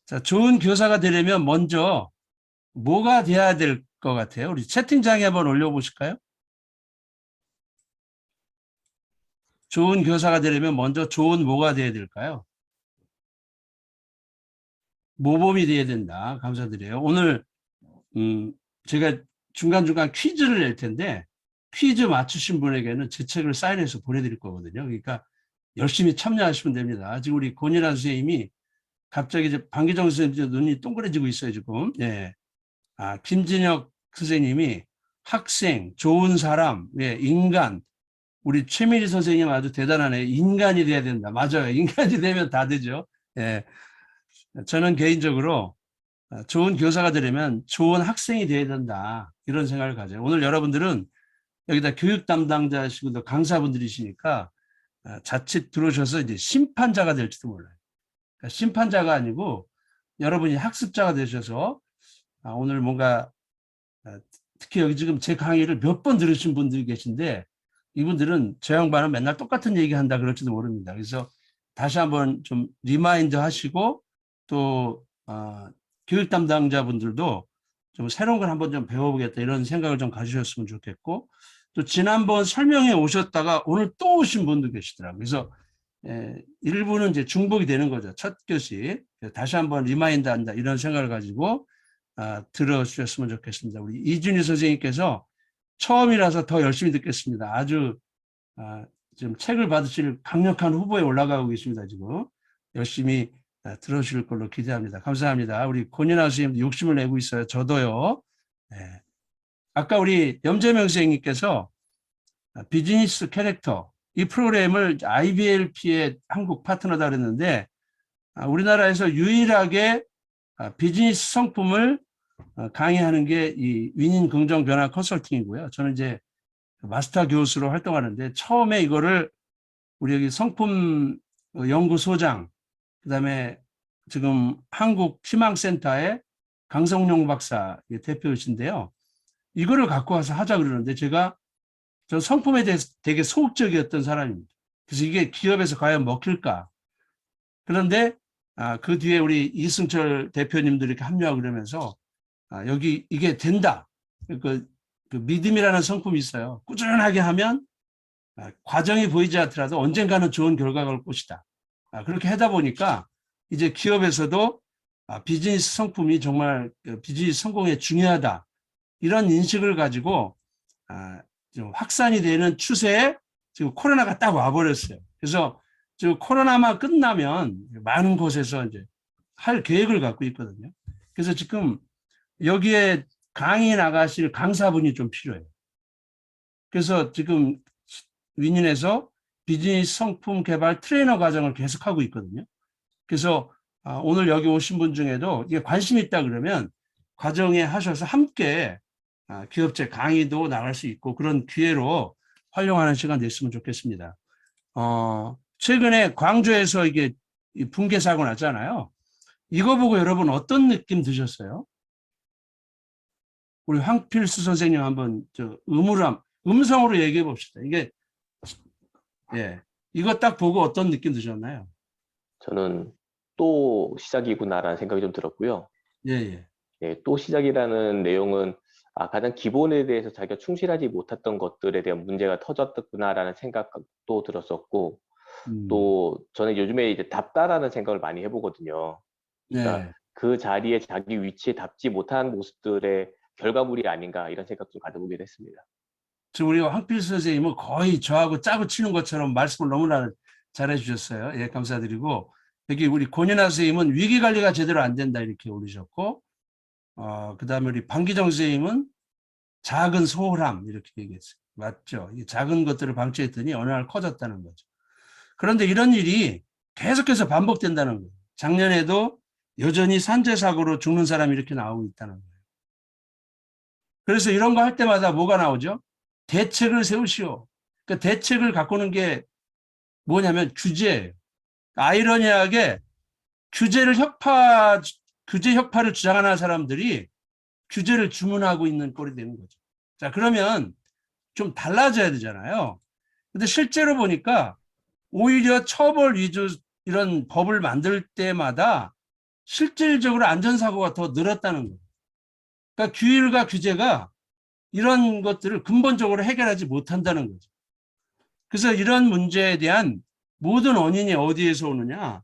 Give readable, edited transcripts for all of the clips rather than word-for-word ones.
자, 좋은 교사가 되려면 먼저 뭐가 돼야 될 것 같아요? 우리 채팅창에 한번 올려보실까요? 좋은 교사가 되려면 먼저 좋은 뭐가 돼야 될까요? 모범이 돼야 된다. 감사드려요. 오늘 제가 중간중간 퀴즈를 낼 텐데 퀴즈 맞추신 분에게는 제 책을 사인해서 보내드릴 거거든요. 그러니까 열심히 참여하시면 됩니다. 지금 우리 권일환 선생님이 갑자기 이제 방기정 선생님 눈이 동그래지고 있어요, 지금. 예. 김진혁 선생님이 학생, 좋은 사람, 예, 인간. 우리 최민희 선생님 아주 대단하네. 인간이 돼야 된다. 맞아요. 인간이 되면 다 되죠. 예. 저는 개인적으로 좋은 교사가 되려면 좋은 학생이 돼야 된다. 이런 생각을 가져요. 오늘 여러분들은 여기다 교육 담당자시고 또 강사분들이시니까 자칫 들어오셔서 이제 심판자가 될지도 몰라요. 그러니까 심판자가 아니고 여러분이 학습자가 되셔서 오늘 뭔가 특히 여기 지금 제 강의를 몇 번 들으신 분들이 계신데 이분들은 저 양반은 맨날 똑같은 얘기 한다 그럴지도 모릅니다. 그래서 다시 한번 좀 리마인드 하시고 또 교육 담당자분들도 좀 새로운 걸 한번 좀 배워보겠다 이런 생각을 좀 가지셨으면 좋겠고 또 지난번 설명회 오셨다가 오늘 또 오신 분도 계시더라고요. 그래서 일부는 이제 중복이 되는 거죠. 첫 교시 다시 한번 리마인드 한다 이런 생각을 가지고 들어주셨으면 좋겠습니다. 우리 이준희 선생님께서 처음이라서 더 열심히 듣겠습니다. 아주 지금 책을 받으실 강력한 후보에 올라가고 계십니다. 지금 열심히 들어주실 걸로 기대합니다. 감사합니다. 우리 권인아 선생님도 욕심을 내고 있어요. 저도요. 네. 아까 우리 염재명 선생님께서 비즈니스 캐릭터 이 프로그램을 IBLP의 한국 파트너다 그랬는데 우리나라에서 유일하게 비즈니스 성품을 강의하는 게 이 윈인 긍정 변화 컨설팅이고요. 저는 이제 마스터 교수로 활동하는데 처음에 이거를 우리 여기 성품 연구소장 그다음에 지금 한국 희망센터의 강성용 박사 대표이신데요. 이거를 갖고 와서 하자 그러는데 저 성품에 대해서 되게 소극적이었던 사람입니다. 그래서 이게 기업에서 과연 먹힐까? 그런데 그 뒤에 우리 이승철 대표님들이 이렇게 합류하고 그러면서 여기 이게 된다. 그 믿음이라는 성품이 있어요. 꾸준하게 하면 과정이 보이지 않더라도 언젠가는 좋은 결과가 올 것이다. 그렇게 하다 보니까 이제 기업에서도 비즈니스 성품이 정말 비즈니스 성공에 중요하다. 이런 인식을 가지고 좀 확산이 되는 추세에 지금 코로나가 딱 와버렸어요. 그래서 지금 코로나만 끝나면 많은 곳에서 이제 할 계획을 갖고 있거든요. 그래서 지금 여기에 강의 나가실 강사분이 좀 필요해요. 그래서 지금 윈윈에서 비즈니스 성품 개발 트레이너 과정을 계속하고 있거든요. 그래서 오늘 여기 오신 분 중에도 이게 관심 있다 그러면 과정에 하셔서 함께 기업체 강의도 나갈 수 있고 그런 기회로 활용하는 시간 됐으면 좋겠습니다. 최근에 광주에서 이게 붕괴 사고 났잖아요. 이거 보고 여러분 어떤 느낌 드셨어요? 우리 황필수 선생님 한번 음성으로 얘기해 봅시다. 이게 이거 딱 보고 어떤 느낌 드셨나요? 저는 또 시작이구나라는 생각이 좀 들었고요. 예. 또 시작이라는 내용은 가장 기본에 대해서 자기가 충실하지 못했던 것들에 대한 문제가 터졌구나라는 생각도 들었었고, 또 저는 요즘에 이제 답다라는 생각을 많이 해보거든요. 그러니까 그 자리에 자기 위치에 답지 못한 모습들의 결과물이 아닌가 이런 생각 좀 가져보게 됐습니다. 지금 우리 황필수 선생님은 거의 저하고 짜고 치는 것처럼 말씀을 너무나 잘해 주셨어요. 예, 감사드리고 여기 우리 권인아 선생님은 위기 관리가 제대로 안 된다 이렇게 올리셨고 그다음에 우리 방기정 선생님은 작은 소홀함 이렇게 얘기했어요. 맞죠? 이 작은 것들을 방치했더니 어느 날 커졌다는 거죠. 그런데 이런 일이 계속해서 반복된다는 거예요. 작년에도 여전히 산재 사고로 죽는 사람이 이렇게 나오고 있다는 거예요. 그래서 이런 거 할 때마다 뭐가 나오죠? 대책을 세우시오. 그 대책을 갖고 오는 게 뭐냐면 규제예요. 아이러니하게 규제 혁파를 주장하는 사람들이 규제를 주문하고 있는 꼴이 되는 거죠. 자, 그러면 좀 달라져야 되잖아요. 근데 실제로 보니까 오히려 처벌 위주 이런 법을 만들 때마다 실질적으로 안전사고가 더 늘었다는 거예요. 그러니까 규율과 규제가 이런 것들을 근본적으로 해결하지 못한다는 거죠. 그래서 이런 문제에 대한 모든 원인이 어디에서 오느냐?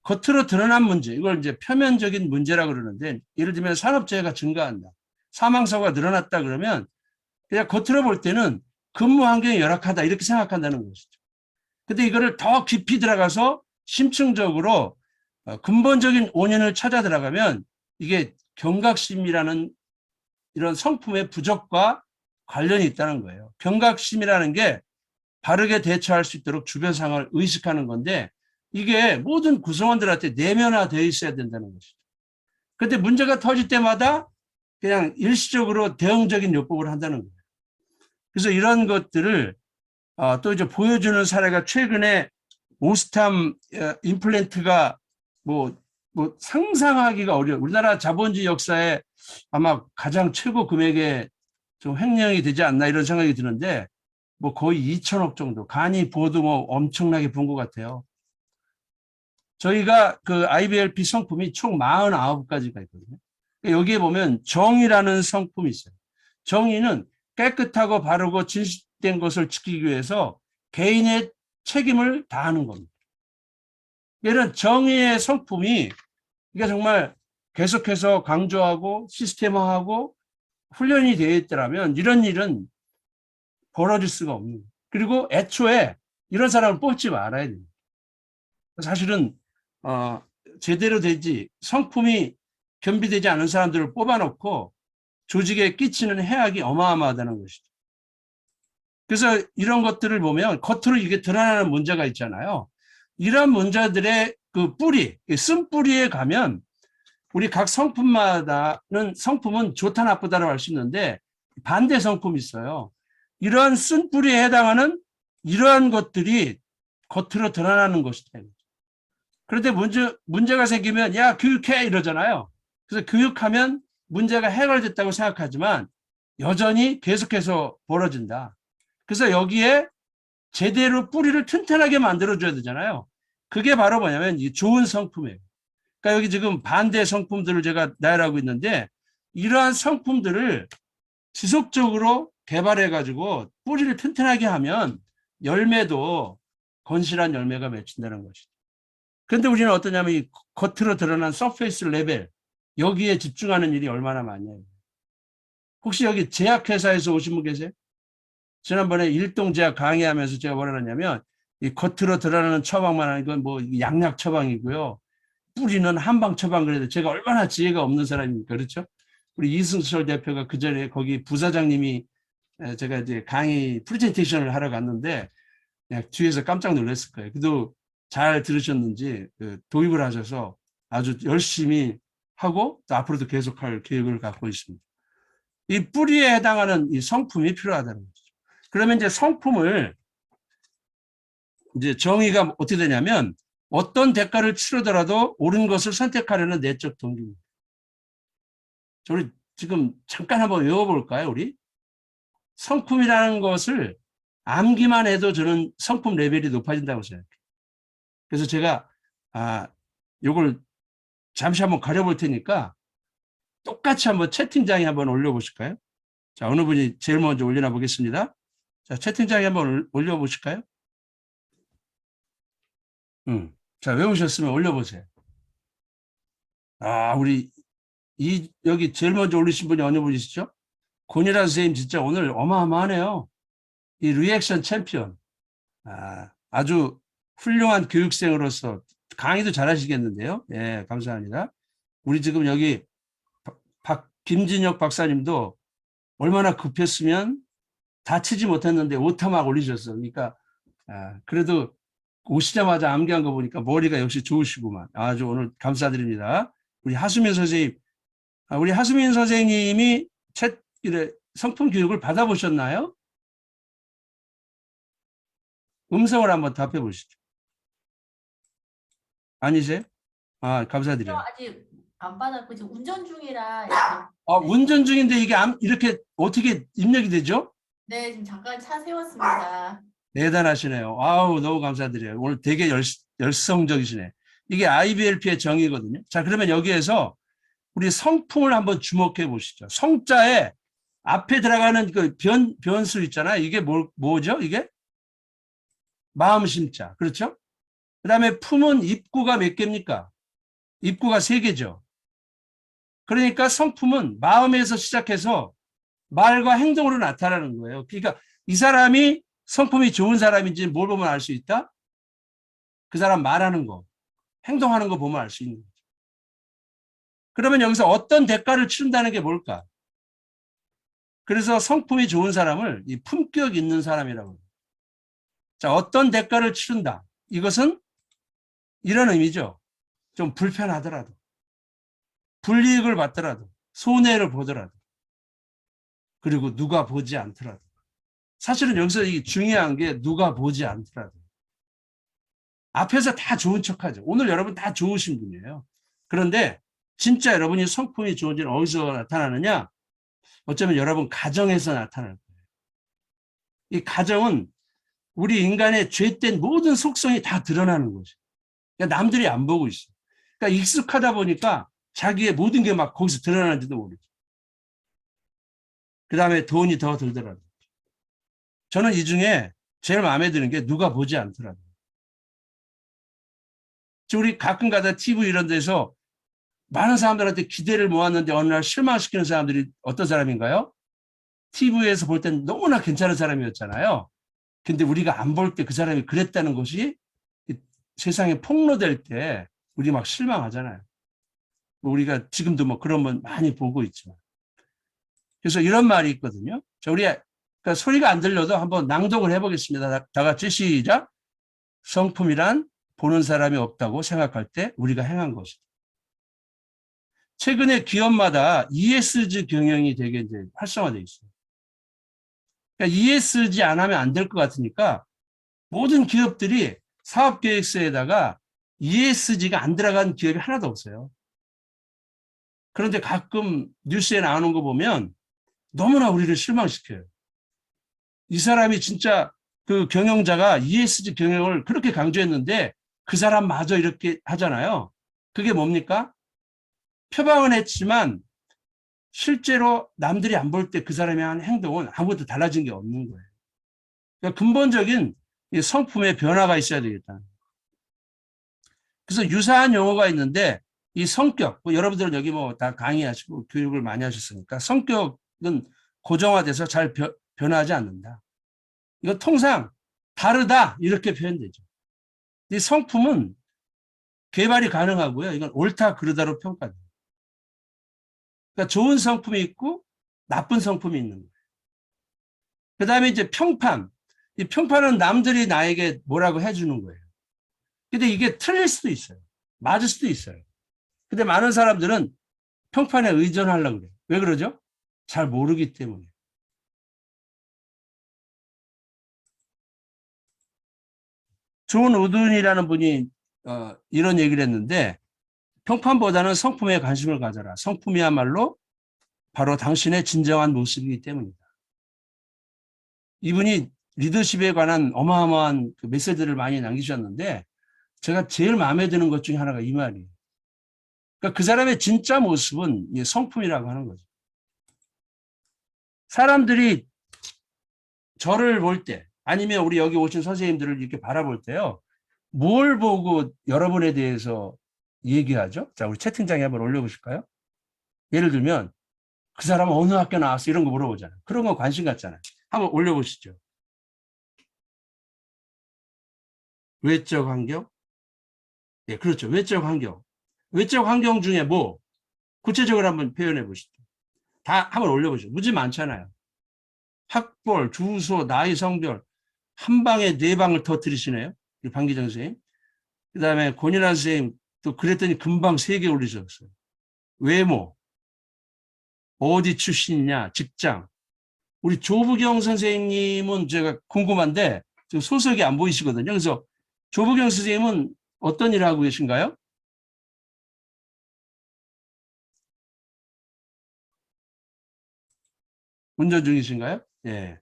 겉으로 드러난 문제, 이걸 이제 표면적인 문제라고 그러는데, 예를 들면 산업재해가 증가한다, 사망사고가 늘어났다 그러면 그냥 겉으로 볼 때는 근무 환경이 열악하다 이렇게 생각한다는 것이죠. 근데 이거를 더 깊이 들어가서 심층적으로 근본적인 원인을 찾아 들어가면 이게 경각심이라는 이런 성품의 부족과 관련이 있다는 거예요. 경각심이라는 게 바르게 대처할 수 있도록 주변 상황을 의식하는 건데, 이게 모든 구성원들한테 내면화되어 있어야 된다는 것이죠. 그런데 문제가 터질 때마다 그냥 일시적으로 대응적인 요법을 한다는 거예요. 그래서 이런 것들을 또 이제 보여주는 사례가, 최근에 오스탐 임플란트가 뭐 상상하기가 어려워요. 우리나라 자본주의 역사에 아마 가장 최고 금액의 좀 횡령이 되지 않나 이런 생각이 드는데, 뭐 거의 2천억 정도, 간이 보도 뭐 엄청나게 본 것 같아요. 저희가 그 IBLP 성품이 총 49가지가 있거든요. 여기에 보면 정의라는 성품이 있어요. 정의는 깨끗하고 바르고 진실된 것을 지키기 위해서 개인의 책임을 다하는 겁니다. 이런 정의의 성품이, 이게 정말 계속해서 강조하고 시스템화하고 훈련이 되어 있더라면 이런 일은 벌어질 수가 없는 거예요. 그리고 애초에 이런 사람을 뽑지 말아야 됩니다. 사실은 제대로 되지, 성품이 겸비되지 않은 사람들을 뽑아놓고 조직에 끼치는 해악이 어마어마하다는 것이죠. 그래서 이런 것들을 보면 겉으로 이게 드러나는 문제가 있잖아요. 이런 문제들의 그 뿌리, 쓴뿌리에 가면 우리 각 성품마다는, 성품은 좋다 나쁘다라고 할 수 있는데 반대 성품이 있어요. 이러한 쓴뿌리에 해당하는 이러한 것들이 겉으로 드러나는 것이다. 그런데 문제가 생기면 야 교육해 이러잖아요. 그래서 교육하면 문제가 해결됐다고 생각하지만 여전히 계속해서 벌어진다. 그래서 여기에 제대로 뿌리를 튼튼하게 만들어줘야 되잖아요. 그게 바로 뭐냐면 이 좋은 성품이에요. 그러니까 여기 지금 반대 성품들을 제가 나열하고 있는데, 이러한 성품들을 지속적으로 개발해가지고 뿌리를 튼튼하게 하면 열매도 건실한 열매가 맺힌다는 것이죠. 그런데 우리는 어떠냐면 이 겉으로 드러난 서페이스 레벨, 여기에 집중하는 일이 얼마나 많냐요. 혹시 여기 제약회사에서 오신 분 계세요? 지난번에 일동제약 강의하면서 제가 뭐라 그러냐면, 이 겉으로 드러나는 처방만 하는 건 뭐 약약 처방이고요, 뿌리는 한방 처방, 그래도 제가 얼마나 지혜가 없는 사람입니까? 그렇죠? 우리 이승철 대표가 그 전에 거기 부사장님이, 제가 이제 강의 프레젠테이션을 하러 갔는데 그냥 뒤에서 깜짝 놀랐을 거예요. 그래도 잘 들으셨는지 도입을 하셔서 아주 열심히 하고 또 앞으로도 계속할 계획을 갖고 있습니다. 이 뿌리에 해당하는 이 성품이 필요하다는 거죠. 그러면 이제 성품을, 이제 정의가 어떻게 되냐면 어떤 대가를 치르더라도 옳은 것을 선택하려는 내적 동기입니다. 우리 지금 잠깐 한번 외워볼까요, 우리? 성품이라는 것을 암기만 해도 저는 성품 레벨이 높아진다고 생각해요. 그래서 제가 요걸 잠시 한번 가려볼 테니까 똑같이 한번 채팅장에 한번 올려보실까요? 자, 어느 분이 제일 먼저 올려놔 보겠습니다. 자, 채팅장에 한번 올려보실까요? 자, 외우셨으면 올려보세요. 우리 여기 제일 먼저 올리신 분이 어느 분이시죠? 권일환 선생님 진짜 오늘 어마어마하네요. 이 리액션 챔피언. 아주 훌륭한 교육생으로서 강의도 잘하시겠는데요. 예, 감사합니다. 우리 지금 여기 김진혁 박사님도 얼마나 급했으면 다치지 못했는데 오타 막 올리셨어. 그러니까 그래도 오시자마자 암기한 거 보니까 머리가 역시 좋으시구만. 아주 오늘 감사드립니다. 우리 하수민 선생님, 우리 하수민 선생님이 성품 교육을 받아보셨나요? 음성을 한번 답해 보시죠. 아니세요? 감사드려요. 아직 안 받았고 지금 운전 중이라. 운전 중인데 이게 이렇게 어떻게 입력이 되죠? 네, 지금 잠깐 차 세웠습니다. 대단하시네요. 너무 감사드려요. 오늘 되게 열성적이시네. 이게 IBLP의 정의거든요. 자, 그러면 여기에서 우리 성품을 한번 주목해 보시죠. 성자에 앞에 들어가는 그 변수 있잖아요. 이게 뭐죠? 이게 마음심자. 그렇죠? 그 다음에 품은 입구가 몇 개입니까? 입구가 3개죠. 그러니까 성품은 마음에서 시작해서 말과 행동으로 나타나는 거예요. 그러니까 이 사람이 성품이 좋은 사람인지 뭘 보면 알 수 있다? 그 사람 말하는 거, 행동하는 거 보면 알 수 있는 거죠. 그러면 여기서 어떤 대가를 치른다는 게 뭘까? 그래서 성품이 좋은 사람을 이 품격 있는 사람이라고 합니다. 자, 어떤 대가를 치른다. 이것은 이런 의미죠. 좀 불편하더라도, 불이익을 받더라도, 손해를 보더라도, 그리고 누가 보지 않더라도. 사실은 여기서 이 중요한 게 누가 보지 않더라도. 앞에서 다 좋은 척하죠. 오늘 여러분 다 좋으신 분이에요. 그런데 진짜 여러분이 성품이 좋은지는 어디서 나타나느냐? 어쩌면 여러분 가정에서 나타날 거예요. 이 가정은 우리 인간의 죄된 모든 속성이 다 드러나는 거죠. 그러니까 남들이 안 보고 있어요. 그러니까 익숙하다 보니까 자기의 모든 게 막 거기서 드러나는지도 모르죠. 그 다음에 돈이 더 들더라고요. 저는 이 중에 제일 마음에 드는 게 누가 보지 않더라고요. 우리 가끔 가다 TV 이런 데서 많은 사람들한테 기대를 모았는데 어느 날 실망시키는 사람들이 어떤 사람인가요? TV에서 볼 땐 너무나 괜찮은 사람이었잖아요. 근데 우리가 안 볼 때 그 사람이 그랬다는 것이 세상에 폭로될 때 우리 막 실망하잖아요. 우리가 지금도 뭐 그런 건 많이 보고 있죠. 그래서 이런 말이 있거든요. 자, 우리 그러니까 소리가 안 들려도 한번 낭독을 해보겠습니다. 다 같이 시작. 성품이란 보는 사람이 없다고 생각할 때 우리가 행한 것이다. 최근에 기업마다 ESG 경영이 되게 이제 활성화되어 있어요. 그러니까 ESG 안 하면 안 될 것 같으니까 모든 기업들이 사업계획서에다가 ESG가 안 들어간 기업이 하나도 없어요. 그런데 가끔 뉴스에 나오는 거 보면 너무나 우리를 실망시켜요. 이 사람이 진짜 그 경영자가 ESG 경영을 그렇게 강조했는데 그 사람마저 이렇게 하잖아요. 그게 뭡니까? 표방은 했지만 실제로 남들이 안 볼 때 그 사람이 한 행동은 아무것도 달라진 게 없는 거예요. 그러니까 근본적인 성품의 변화가 있어야 되겠다. 그래서 유사한 용어가 있는데 이 성격, 뭐 여러분들은 여기 뭐 다 강의하시고 교육을 많이 하셨으니까 성격은 고정화돼서 잘 변하지 않는다. 이거 통상 다르다 이렇게 표현되죠. 이 성품은 개발이 가능하고요. 이건 옳다 그르다로 평가돼요. 그러니까 좋은 성품이 있고 나쁜 성품이 있는 거예요. 그 다음에 이제 평판. 이 평판은 남들이 나에게 뭐라고 해주는 거예요. 근데 이게 틀릴 수도 있어요. 맞을 수도 있어요. 근데 많은 사람들은 평판에 의존하려고 그래요. 왜 그러죠? 잘 모르기 때문에. 존 우든이라는 분이 이런 얘기를 했는데 평판보다는 성품에 관심을 가져라. 성품이야말로 바로 당신의 진정한 모습이기 때문이다. 이분이 리더십에 관한 어마어마한 그 메시지를 많이 남기셨는데 제가 제일 마음에 드는 것 중에 하나가 이 말이에요. 그러니까 그 사람의 진짜 모습은 성품이라고 하는 거죠. 사람들이 저를 볼 때 아니면 우리 여기 오신 선생님들을 이렇게 바라볼 때요. 뭘 보고 여러분에 대해서 얘기하죠? 자, 우리 채팅창에 한번 올려보실까요? 예를 들면 그 사람은 어느 학교 나왔어? 이런 거 물어보잖아요. 그런 거 관심 갖잖아요. 한번 올려보시죠. 외적 환경? 네, 그렇죠. 외적 환경. 외적 환경 중에 뭐 구체적으로 한번 표현해 보시죠. 다 한번 올려보시죠. 무지 많잖아요. 학벌, 주소, 나이, 성별 한 방에 4방을 터뜨리시네요. 방기정 선생님. 그 다음에 권인환 선생님 또 그랬더니 금방 3개 올리셨어요. 외모, 어디 출신이냐, 직장. 우리 조부경 선생님은 제가 궁금한데 지금 소속이 안 보이시거든요. 그래서 조부경 선생님은 어떤 일을 하고 계신가요? 운전 중이신가요? 예.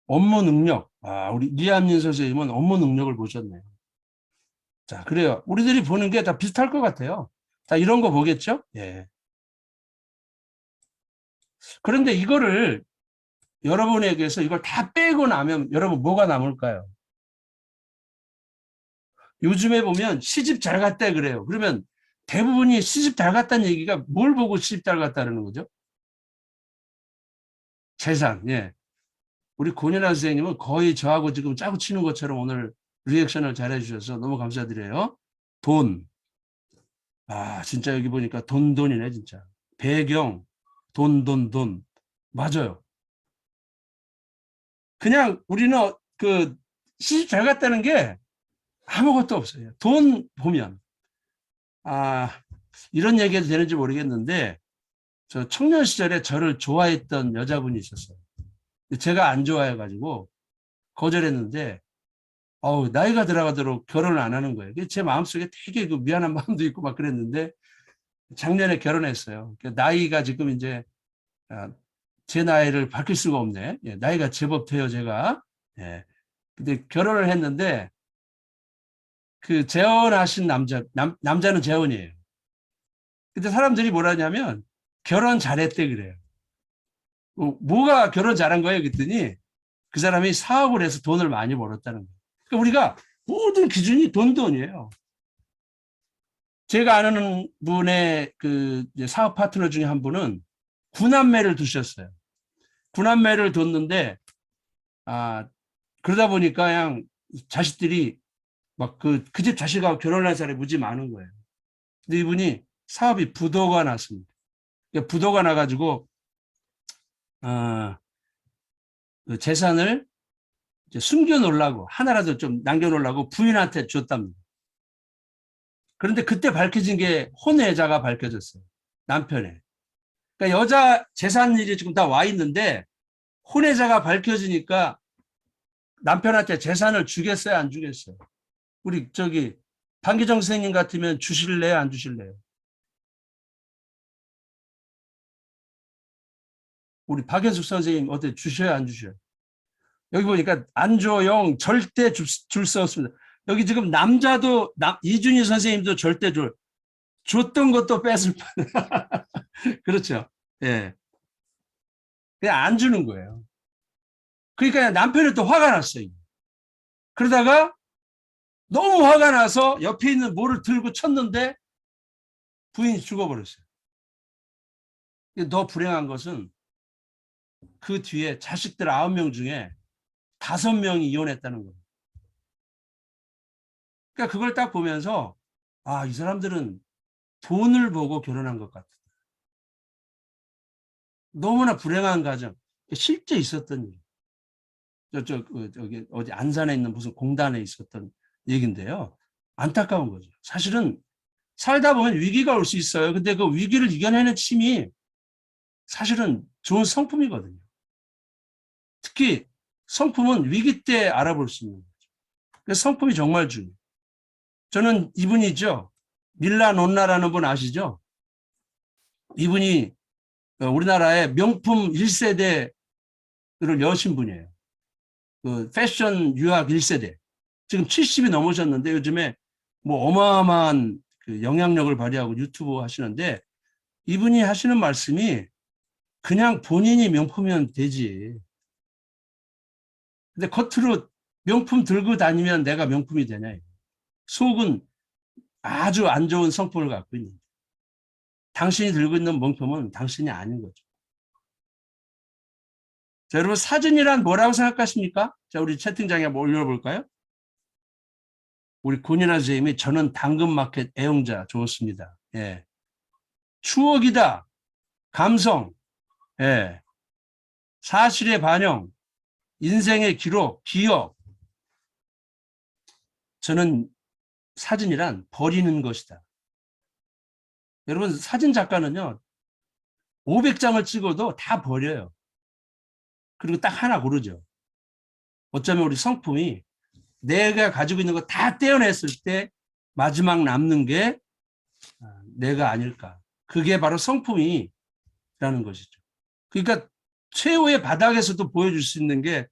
업무 능력. 아, 우리 이한민 선생님은 업무 능력을 보셨네요. 자, 그래요. 우리들이 보는 게 다 비슷할 것 같아요. 자, 이런 거 보겠죠? 예. 그런데 이거를 여러분에게서 이걸 다 빼고 나면 여러분 뭐가 남을까요? 요즘에 보면 시집 잘 갔다 그래요. 그러면 대부분이 시집 잘 갔다는 얘기가 뭘 보고 시집 잘 갔다는 거죠? 재산. 예. 우리 권연아 선생님은 거의 저하고 지금 짜고 치는 것처럼 오늘 리액션을 잘 해주셔서 너무 감사드려요. 돈. 아, 진짜 여기 보니까 돈이네, 진짜. 배경, 돈. 맞아요. 그냥 우리는 그 시집 잘 갔다는 게 아무것도 없어요. 돈 보면. 아, 이런 얘기해도 되는지 모르겠는데, 저 청년 시절에 저를 좋아했던 여자분이 있었어요. 제가 안 좋아해가지고 거절했는데, 나이가 들어가도록 결혼을 안 하는 거예요. 제 마음속에 되게 그 미안한 마음도 있고 막 그랬는데, 작년에 결혼했어요. 나이가 지금 이제, 제 나이를 밝힐 수가 없네. 예, 나이가 제법 돼요, 제가. 예. 근데 결혼을 했는데, 그 재혼하신 남자는 재혼이에요. 근데 사람들이 뭐라냐면, 결혼 잘했대 그래요. 뭐가 결혼 잘한 거예요? 그랬더니, 그 사람이 사업을 해서 돈을 많이 벌었다는 거예요. 그러니까 우리가 모든 기준이 돈이에요. 제가 아는 분의 그 사업 파트너 중에 한 분은 구남매를 두셨어요. 구남매를 뒀는데, 그러다 보니까 그냥 자식들이 막 그 집 자식하고 결혼할 사람이 무지 많은 거예요. 근데 이분이 사업이 부도가 났습니다. 그러니까 부도가 나가지고, 그 재산을 이제 숨겨놓으려고, 하나라도 좀 남겨놓으려고 부인한테 줬답니다. 그런데 그때 밝혀진 게 혼외자가 밝혀졌어요. 남편의. 그러니까 여자 재산 일이 지금 다 와 있는데 혼외자가 밝혀지니까 남편한테 재산을 주겠어요, 안 주겠어요? 우리 저기 방기정 선생님 같으면 주실래요, 안 주실래요? 우리 박현숙 선생님 어때, 주셔요, 안 주셔요? 여기 보니까 안 줘요, 절대 줄 수 없습니다. 여기 지금 남자도 이준희 선생님도 절대 줬던 것도 뺏을 뻔. 그렇죠. 예. 그냥 안 주는 거예요. 그러니까 남편이 또 화가 났어요. 그러다가 너무 화가 나서 옆에 있는 뭐를 들고 쳤는데 부인이 죽어버렸어요. 더 불행한 것은 그 뒤에 자식들 9명 중에 5명이 이혼했다는 거예요. 그러니까 그걸 딱 보면서 이 사람들은 돈을 보고 결혼한 것 같다. 너무나 불행한 가정. 실제 있었던 일. 저기 어디 안산에 있는 무슨 공단에 있었던 얘기인데요. 안타까운 거죠. 사실은 살다 보면 위기가 올 수 있어요. 근데 그 위기를 이겨내는 힘이 사실은 좋은 성품이거든요. 특히 성품은 위기 때 알아볼 수 있는 거죠. 그래서 성품이 정말 중요해요. 저는 이분이죠. 밀라 논나라는 분 아시죠? 이분이 우리나라의 명품 1세대를 여신 분이에요. 그 패션 유학 1세대. 지금 70이 넘으셨는데 요즘에 뭐 어마어마한 그 영향력을 발휘하고 유튜브 하시는데 이분이 하시는 말씀이 그냥 본인이 명품이면 되지. 근데 겉으로 명품 들고 다니면 내가 명품이 되냐. 속은 아주 안 좋은 성품을 갖고 있는 거예요. 당신이 들고 있는 명품은 당신이 아닌 거죠. 자, 여러분 사진이란 뭐라고 생각하십니까? 자, 우리 채팅장에 한번 올려볼까요? 우리 권인아 선생님이 저는 당근마켓 애용자 좋습니다. 예. 추억이다. 감성. 예. 사실의 반영. 인생의 기록. 기억. 저는 사진이란 버리는 것이다. 여러분 사진 작가는요. 500장을 찍어도 다 버려요. 그리고 딱 하나 고르죠. 어쩌면 우리 성품이 내가 가지고 있는 거 다 떼어냈을 때 마지막 남는 게 내가 아닐까. 그게 바로 성품이라는 것이죠. 그러니까 최후의 바닥에서도 보여줄 수 있는 게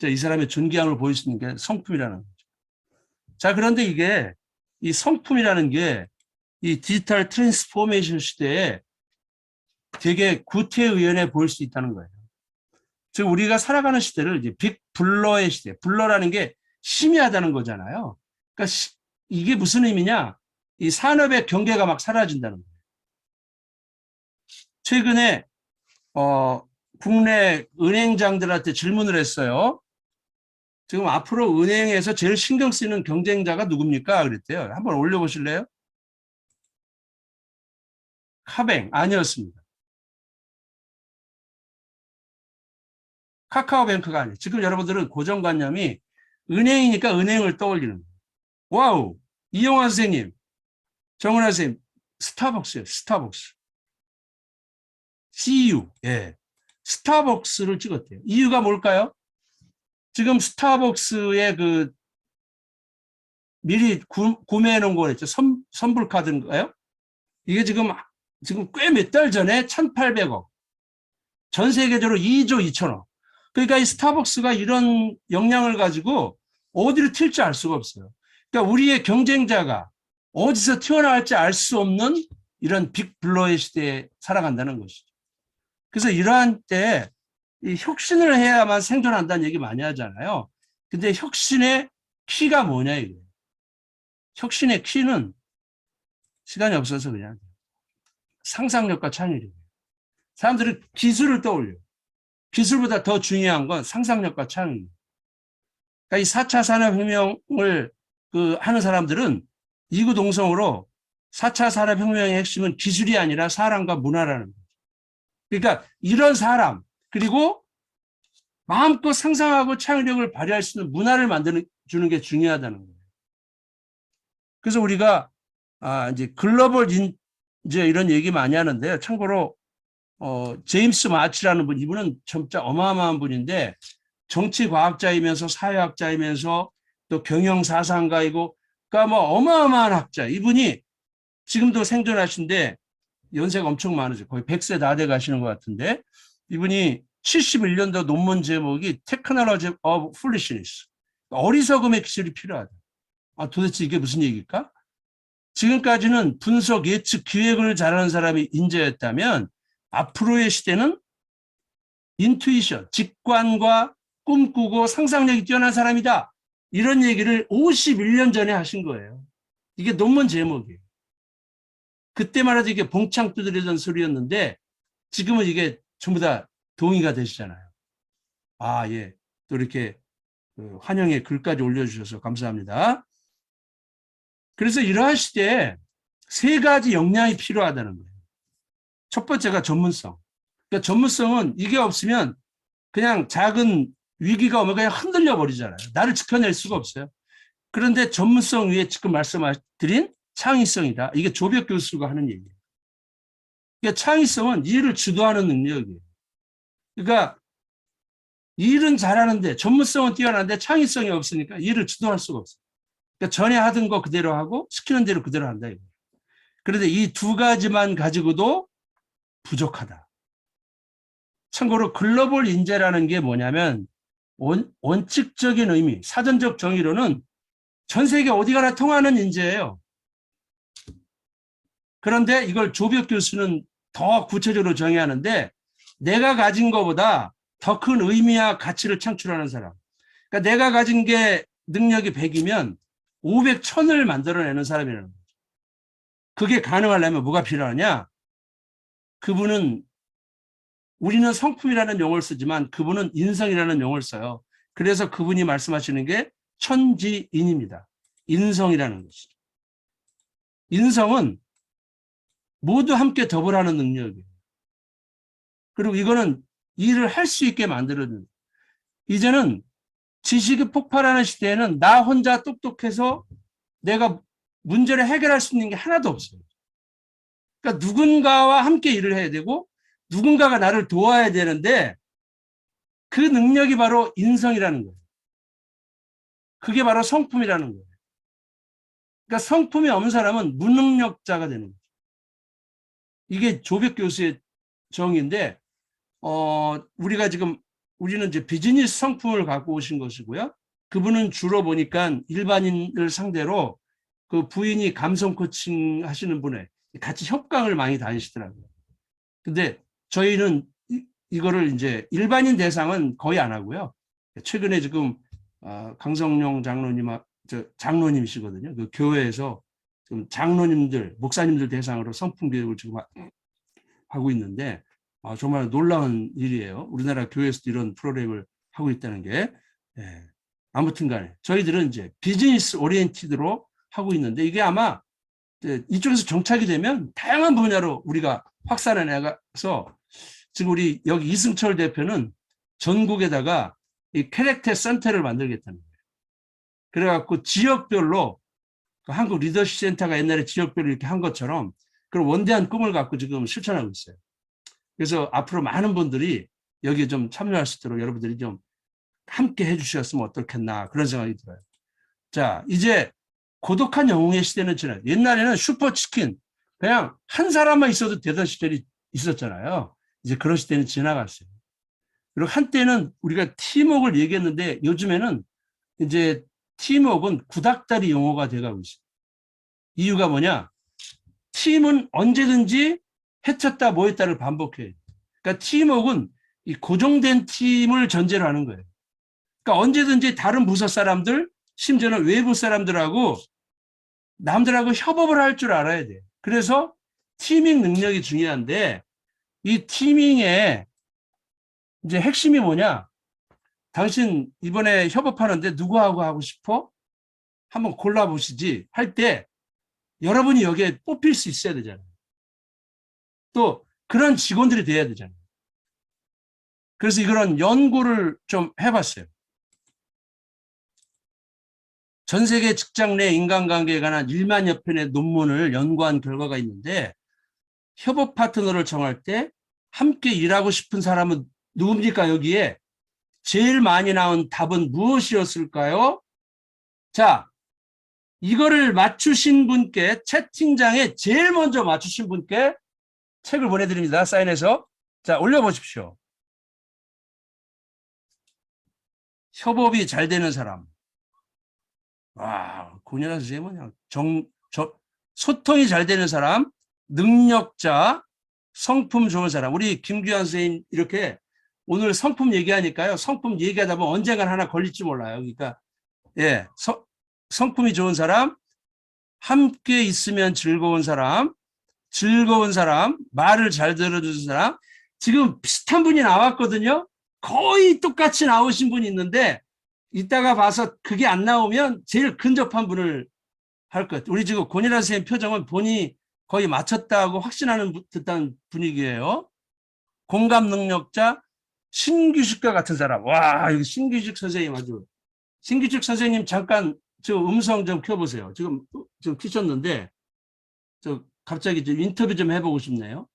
이 사람의 존귀함을 보일 수 있는 게 성품이라는 거죠. 자, 그런데 이게 이 성품이라는 게 이 디지털 트랜스포메이션 시대에 되게 구태의연해 보일 수 있다는 거예요. 즉 우리가 살아가는 시대를 이제 빅 블러의 시대, 블러라는 게 심의하다는 거잖아요. 그러니까 이게 무슨 의미냐? 이 산업의 경계가 막 사라진다는 거예요. 최근에 국내 은행장들한테 질문을 했어요. 지금 앞으로 은행에서 제일 신경 쓰이는 경쟁자가 누굽니까? 그랬대요. 한번 올려보실래요? 카뱅 아니었습니다. 카카오뱅크가 아니에요. 지금 여러분들은 고정관념이 은행이니까 은행을 떠올리는 거예요. 와우, 이용환 선생님, 정은하 선생님, 스타벅스예요. 스타벅스. CU, 예, 스타벅스를 찍었대요. 이유가 뭘까요? 지금 스타벅스의 그 미리 구매해 놓은 거였죠. 선불 카드인가요? 이게 지금 꽤 몇 달 전에 1,800억. 전 세계적으로 2조 2천억. 그러니까 이 스타벅스가 이런 역량을 가지고 어디를 튈지 알 수가 없어요. 그러니까 우리의 경쟁자가 어디서 튀어나갈지 알 수 없는 이런 빅블러의 시대에 살아간다는 것이죠. 그래서 이러한 때에 이 혁신을 해야만 생존한다는 얘기 많이 하잖아요. 근데 혁신의 키가 뭐냐 이거예요. 혁신의 키는 시간이 없어서 그냥 상상력과 창의력이에요. 사람들은 기술을 떠올려요. 기술보다 더 중요한 건 상상력과 창의. 그러니까 이 4차 산업혁명을 하는 사람들은 이구동성으로 4차 산업혁명의 핵심은 기술이 아니라 사람과 문화라는 거죠. 그러니까 이런 사람 그리고 마음껏 상상하고 창의력을 발휘할 수 있는 문화를 주는 게 중요하다는 거예요. 그래서 우리가 이제 글로벌 인재 이런 얘기 많이 하는데요. 참고로 제임스 마치라는 분, 이분은 진짜 어마어마한 분인데 정치과학자이면서 사회학자이면서 또 경영사상가이고 그러니까 뭐 어마어마한 학자. 이분이 지금도 생존하신데 연세가 엄청 많으세요. 거의 100세 다 돼 가시는 것 같은데 이분이 71년도 논문 제목이 Technology of Foolishness. 어리석음의 기술이 필요하다. 도대체 이게 무슨 얘기일까? 지금까지는 분석, 예측, 기획을 잘하는 사람이 인재였다면 앞으로의 시대는 인투이션, 직관과 꿈꾸고 상상력이 뛰어난 사람이다. 이런 얘기를 51년 전에 하신 거예요. 이게 논문 제목이에요. 그때만 해도 이게 봉창 두드리던 소리였는데 지금은 이게 전부 다 동의가 되시잖아요. 예. 또 이렇게 환영의 글까지 올려주셔서 감사합니다. 그래서 이러한 시대에 세 가지 역량이 필요하다는 거예요. 첫 번째가 전문성. 그러니까 전문성은 이게 없으면 그냥 작은 위기가 오면 그냥 흔들려 버리잖아요. 나를 지켜낼 수가 없어요. 그런데 전문성 위에 지금 말씀드린 창의성이다. 이게 조벽 교수가 하는 얘기예요. 그러니까 창의성은 일을 주도하는 능력이에요. 그러니까 일은 잘하는데 전문성은 뛰어난데 창의성이 없으니까 일을 주도할 수가 없어요. 그러니까 전에 하던 거 그대로 하고 시키는 대로 그대로 한다. 이거예요. 그런데 이 두 가지만 가지고도 부족하다. 참고로 글로벌 인재라는 게 뭐냐면 원칙적인 의미, 사전적 정의로는 전 세계 어디 가나 통하는 인재예요. 그런데 이걸 조벽 교수는 더 구체적으로 정의하는데 내가 가진 것보다 더 큰 의미와 가치를 창출하는 사람. 그러니까 내가 가진 게 능력이 100이면 500, 1000을 만들어내는 사람이라는 거죠. 그게 가능하려면 뭐가 필요하냐? 그분은 우리는 성품이라는 용어를 쓰지만 그분은 인성이라는 용어를 써요. 그래서 그분이 말씀하시는 게 천지인입니다. 인성이라는 것이죠. 인성은 모두 함께 더불어하는 능력이에요. 그리고 이거는 일을 할 수 있게 만들어주는. 이제는 지식이 폭발하는 시대에는 나 혼자 똑똑해서 내가 문제를 해결할 수 있는 게 하나도 없어요. 그러니까 누군가와 함께 일을 해야 되고 누군가가 나를 도와야 되는데 그 능력이 바로 인성이라는 거예요. 그게 바로 성품이라는 거예요. 그러니까 성품이 없는 사람은 무능력자가 되는 거죠. 이게 조백 교수의 정의인데 우리는 이제 비즈니스 성품을 갖고 오신 것이고요. 그분은 주로 보니까 일반인을 상대로 그 부인이 감성 코칭 하시는 분에 같이 협강을 많이 다니시더라고요. 근데 저희는 이거를 이제 일반인 대상은 거의 안 하고요. 최근에 지금 강성용 장로님이시거든요. 그 교회에서 지금 장로님들, 목사님들 대상으로 성품 교육을 지금 하고 있는데 정말 놀라운 일이에요. 우리나라 교회에서도 이런 프로그램을 하고 있다는 게. 예. 아무튼 간에 저희들은 이제 비즈니스 오리엔티드로 하고 있는데 이게 아마 이쪽에서 정착이 되면 다양한 분야로 우리가 확산해 나가서 지금 우리 여기 이승철 대표는 전국에다가 이 캐릭터 센터를 만들겠다는 거예요. 그래갖고 지역별로 한국 리더십 센터가 옛날에 지역별로 이렇게 한 것처럼 그런 원대한 꿈을 갖고 지금 실천하고 있어요. 그래서 앞으로 많은 분들이 여기에 좀 참여할 수 있도록 여러분들이 좀 함께 해주셨으면 어떻겠나 그런 생각이 들어요. 자, 이제 고독한 영웅의 시대는 지나요. 옛날에는 슈퍼치킨 그냥 한 사람만 있어도 되던 시절이 있었잖아요. 이제 그런 시대는 지나갔어요. 그리고 한때는 우리가 팀워크를 얘기했는데 요즘에는 이제 팀워크는 구닥다리 용어가 돼가고 있어요. 이유가 뭐냐? 팀은 언제든지 해쳤다 뭐했다를 반복해요. 그러니까 팀워크는 이 고정된 팀을 전제로 하는 거예요. 그러니까 언제든지 다른 부서 사람들, 심지어는 외부 사람들하고 남들하고 협업을 할 줄 알아야 돼요. 그래서 티밍 능력이 중요한데 이 티밍의 이제 핵심이 뭐냐? 당신 이번에 협업하는데 누구하고 하고 싶어? 한번 골라보시지 할 때 여러분이 여기에 뽑힐 수 있어야 되잖아요. 또 그런 직원들이 돼야 되잖아요. 그래서 이런 연구를 좀 해봤어요. 전 세계 직장 내 인간관계에 관한 1만여 편의 논문을 연구한 결과가 있는데 협업 파트너를 정할 때 함께 일하고 싶은 사람은 누굽니까? 여기에 제일 많이 나온 답은 무엇이었을까요? 자, 이거를 맞추신 분께 채팅장에 제일 먼저 맞추신 분께 책을 보내드립니다. 사인해서. 자, 올려보십시오. 협업이 잘 되는 사람. 와, 고은아 선생님은 소통이 잘 되는 사람, 능력자, 성품 좋은 사람. 우리 김규환 선생님 이렇게 오늘 성품 얘기하니까요. 성품 얘기하다 보면 언젠간 하나 걸릴지 몰라요. 그러니까 예, 성품이 좋은 사람, 함께 있으면 즐거운 사람, 말을 잘 들어주는 사람. 지금 비슷한 분이 나왔거든요. 거의 똑같이 나오신 분이 있는데 이따가 봐서 그게 안 나오면 제일 근접한 분을 할 것. 우리 지금 권일환 선생님 표정은 본인이 거의 맞췄다고 확신하는 듯한 분위기예요. 공감 능력자, 신규식과 같은 사람. 와, 여기 신규식 선생님 아주. 신규식 선생님 잠깐 저 음성 좀 켜보세요. 지금 켜셨는데 저 갑자기 좀 인터뷰 좀 해보고 싶네요.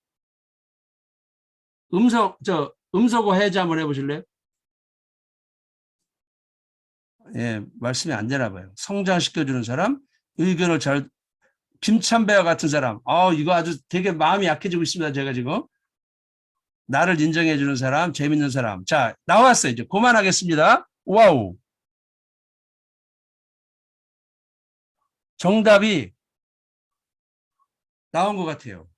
음성어 해제 한번 해보실래요? 예, 말씀이 안 되나 봐요. 성장시켜주는 사람, 의견을 잘, 김참배와 같은 사람. 이거 아주 되게 마음이 약해지고 있습니다. 제가 지금. 나를 인정해주는 사람, 재밌는 사람. 자, 나왔어요. 이제 그만하겠습니다. 와우. 정답이 나온 것 같아요.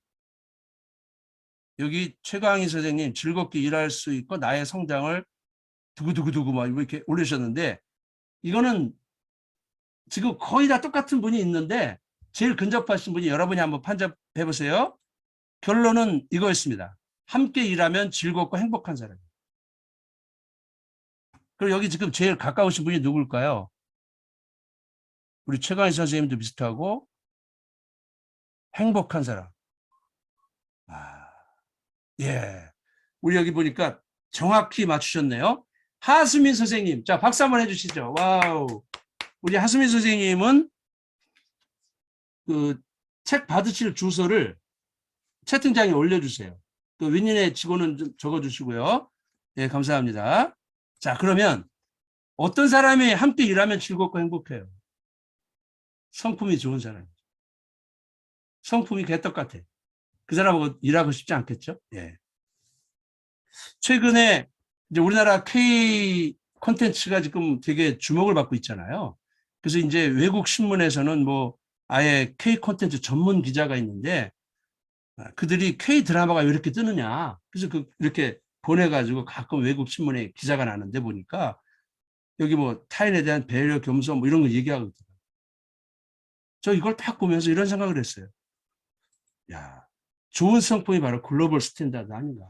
여기 최강희 선생님 즐겁게 일할 수 있고 나의 성장을 두구두구두구 막 이렇게 올리셨는데 이거는 지금 거의 다 똑같은 분이 있는데 제일 근접하신 분이 여러분이 한번 판정해 보세요. 결론은 이거였습니다. 함께 일하면 즐겁고 행복한 사람. 그리고 여기 지금 제일 가까우신 분이 누굴까요? 우리 최강희 선생님도 비슷하고 행복한 사람. 예. 우리 여기 보니까 정확히 맞추셨네요. 하수민 선생님. 자, 박수 한번 해주시죠. 와우. 우리 하수민 선생님은 그 책 받으실 주소를 채팅장에 올려주세요. 또 윈윈의 직원은 좀 적어주시고요. 예, 감사합니다. 자, 그러면 어떤 사람이 함께 일하면 즐겁고 행복해요? 성품이 좋은 사람. 성품이 개떡 같아. 그 사람하고 일하고 싶지 않겠죠? 예. 최근에 이제 우리나라 K 콘텐츠가 지금 되게 주목을 받고 있잖아요. 그래서 이제 외국 신문에서는 뭐 아예 K 콘텐츠 전문 기자가 있는데 그들이 K 드라마가 왜 이렇게 뜨느냐. 그래서 이렇게 보내가지고 가끔 외국 신문에 기사가 나는데 보니까 여기 뭐 타인에 대한 배려, 겸손 뭐 이런 거 얘기하고 있더라고요. 저 이걸 딱 보면서 이런 생각을 했어요. 야, 좋은 성품이 바로 글로벌 스탠다드 아닌가.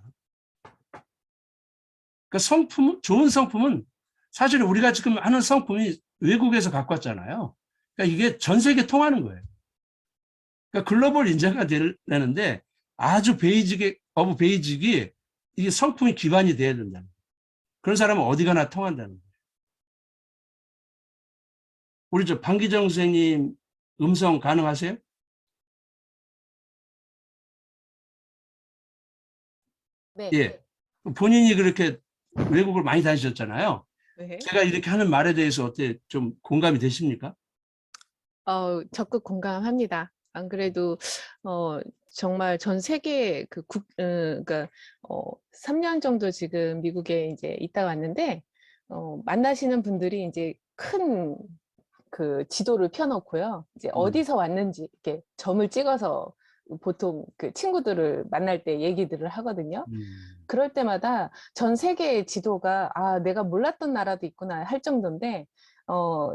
그러니까 좋은 성품은 사실 우리가 지금 하는 성품이 외국에서 갖고 왔잖아요. 그러니까 이게 전 세계 통하는 거예요. 그러니까 글로벌 인재가 되려는데 아주 베이직이 이게 성품이 기반이 돼야 된다는 거예요. 그런 사람은 어디 가나 통한다는 거예요. 우리 방기정 선생님 음성 가능하세요? 네. 예. 본인이 그렇게 외국을 많이 다니셨잖아요. 네. 제가 이렇게 하는 말에 대해서 어때 좀 공감이 되십니까? 적극 공감합니다. 안 그래도 정말 전 세계 그러니까 3년 정도 지금 미국에 이제 있다 왔는데 만나시는 분들이 이제 큰 그 지도를 펴놓고요. 이제 어디서 왔는지 이렇게 점을 찍어서 보통 그 친구들을 만날 때 얘기들을 하거든요. 그럴 때마다 전 세계의 지도가 내가 몰랐던 나라도 있구나 할 정도인데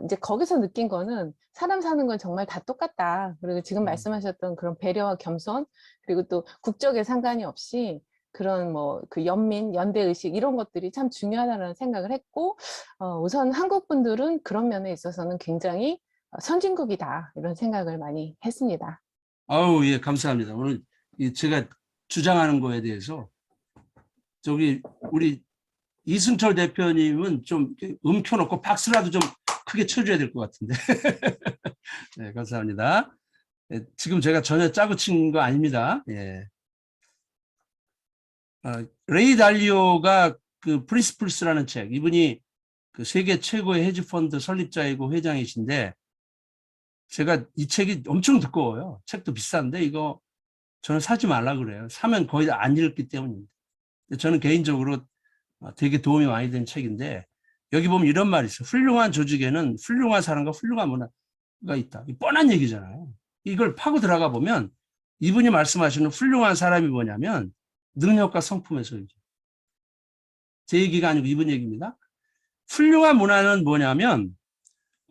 이제 거기서 느낀 거는 사람 사는 건 정말 다 똑같다. 그리고 지금 말씀하셨던 그런 배려와 겸손, 그리고 또 국적에 상관이 없이 그런 뭐 그 연민, 연대의식 이런 것들이 참 중요하다는 생각을 했고, 우선 한국 분들은 그런 면에 있어서는 굉장히 선진국이다 이런 생각을 많이 했습니다. 아우, 예, 감사합니다. 오늘 제가 주장하는 거에 대해서 우리 이순철 대표님은 좀 켜놓고 박수라도 좀 크게 쳐줘야 될 것 같은데. 네, 감사합니다. 예, 지금 제가 전혀 짜고 친 거 아닙니다. 예. 레이 달리오가 그 프린시플스라는 책, 이분이 그 세계 최고의 헤지펀드 설립자이고 회장이신데, 제가 이 책이 엄청 두꺼워요. 책도 비싼데 이거 저는 사지 말라 그래요. 사면 거의 다 안 읽기 때문입니다. 저는 개인적으로 되게 도움이 많이 된 책인데, 여기 보면 이런 말이 있어요. 훌륭한 조직에는 훌륭한 사람과 훌륭한 문화가 있다. 뻔한 얘기잖아요. 이걸 파고 들어가 보면 이분이 말씀하시는 훌륭한 사람이 뭐냐면 능력과 성품에서이죠. 제 얘기가 아니고 이분 얘기입니다. 훌륭한 문화는 뭐냐면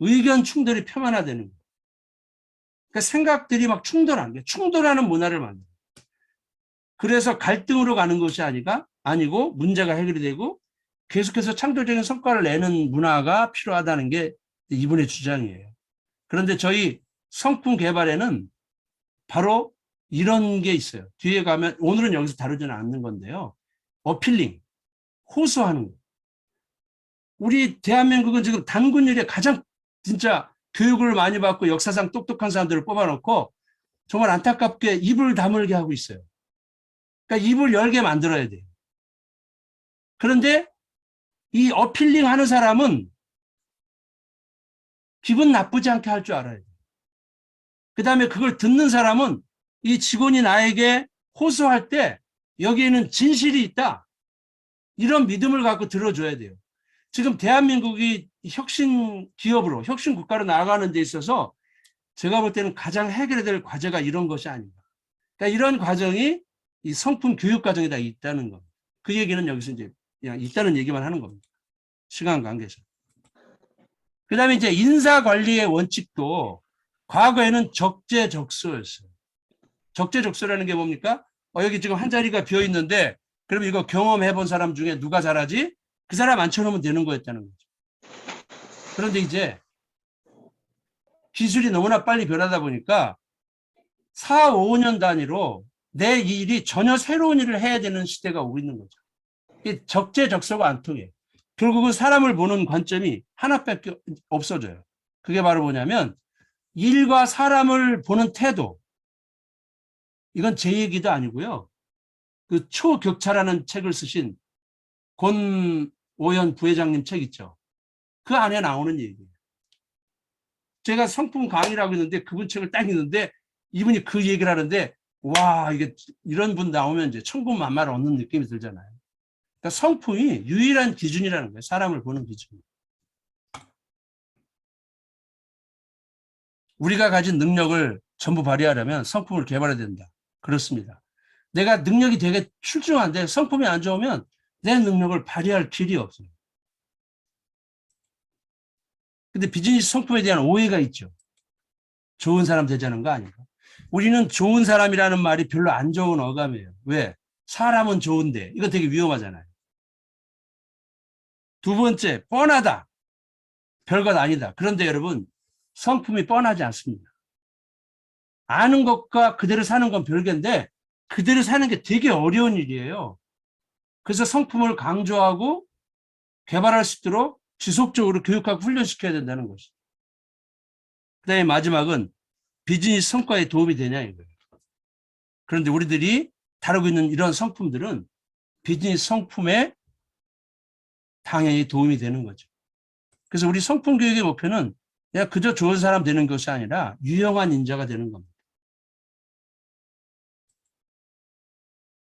의견 충돌이 표면화되는 거예요. 그러니까 생각들이 막 충돌하는 문화를 만들어요. 그래서 갈등으로 가는 것이 아니고 문제가 해결이 되고 계속해서 창조적인 성과를 내는 문화가 필요하다는 게 이분의 주장이에요. 그런데 저희 성품 개발에는 바로 이런 게 있어요. 뒤에 가면 오늘은 여기서 다루지는 않는 건데요. 어필링, 호소하는 거. 우리 대한민국은 지금 단군일에 가장 진짜 교육을 많이 받고 역사상 똑똑한 사람들을 뽑아놓고 정말 안타깝게 입을 다물게 하고 있어요. 그러니까 입을 열게 만들어야 돼요. 그런데 이 어필링 하는 사람은 기분 나쁘지 않게 할 줄 알아야 돼요. 그 다음에 그걸 듣는 사람은 이 직원이 나에게 호소할 때 여기에는 진실이 있다. 이런 믿음을 갖고 들어줘야 돼요. 지금 대한민국이 혁신 기업으로, 혁신 국가로 나아가는 데 있어서 제가 볼 때는 가장 해결해야 될 과제가 이런 것이 아닌가. 그러니까 이런 과정이 이 성품 교육 과정에 다 있다는 겁니다. 그 얘기는 여기서 이제 그냥 있다는 얘기만 하는 겁니다. 시간 관계에서. 그 다음에 이제 인사 관리의 원칙도 과거에는 적재적소였어요. 적재적소라는 게 뭡니까? 여기 지금 한 자리가 비어 있는데 그럼 이거 경험해 본 사람 중에 누가 잘하지? 그 사람 앉혀놓으면 되는 거였다는 거죠. 그런데 이제 기술이 너무나 빨리 변하다 보니까 4, 5년 단위로 내 일이 전혀 새로운 일을 해야 되는 시대가 오고 있는 거죠. 이 적재적소가 안 통해. 결국은 사람을 보는 관점이 하나밖에 없어져요. 그게 바로 뭐냐면 일과 사람을 보는 태도. 이건 제 얘기도 아니고요. 그 초격차라는 책을 쓰신 권오현 부회장님 책 있죠. 그 안에 나오는 얘기예요. 제가 성품 강의라고 했는데 그분 책을 딱 읽는데 이분이 그 얘기를 하는데 와, 이게 이런 분 나오면 이제 천군만마를 얻는 느낌이 들잖아요. 그러니까 성품이 유일한 기준이라는 거예요. 사람을 보는 기준. 우리가 가진 능력을 전부 발휘하려면 성품을 개발해야 된다. 그렇습니다. 내가 능력이 되게 출중한데 성품이 안 좋으면 내 능력을 발휘할 길이 없어요. 근데 비즈니스 성품에 대한 오해가 있죠. 좋은 사람 되자는 거 아닌가? 우리는 좋은 사람이라는 말이 별로 안 좋은 어감이에요. 왜? 사람은 좋은데 이거 되게 위험하잖아요. 두 번째, 뻔하다. 별것 아니다. 그런데 여러분, 성품이 뻔하지 않습니다. 아는 것과 그대로 사는 건 별개인데 그대로 사는 게 되게 어려운 일이에요. 그래서 성품을 강조하고 개발할 수 있도록 지속적으로 교육하고 훈련시켜야 된다는 것이죠. 그 다음에 마지막은 비즈니스 성과에 도움이 되냐 이거예요. 그런데 우리들이 다루고 있는 이런 성품들은 비즈니스 성품에 당연히 도움이 되는 거죠. 그래서 우리 성품 교육의 목표는 내가 그저 좋은 사람 되는 것이 아니라 유용한 인자가 되는 겁니다.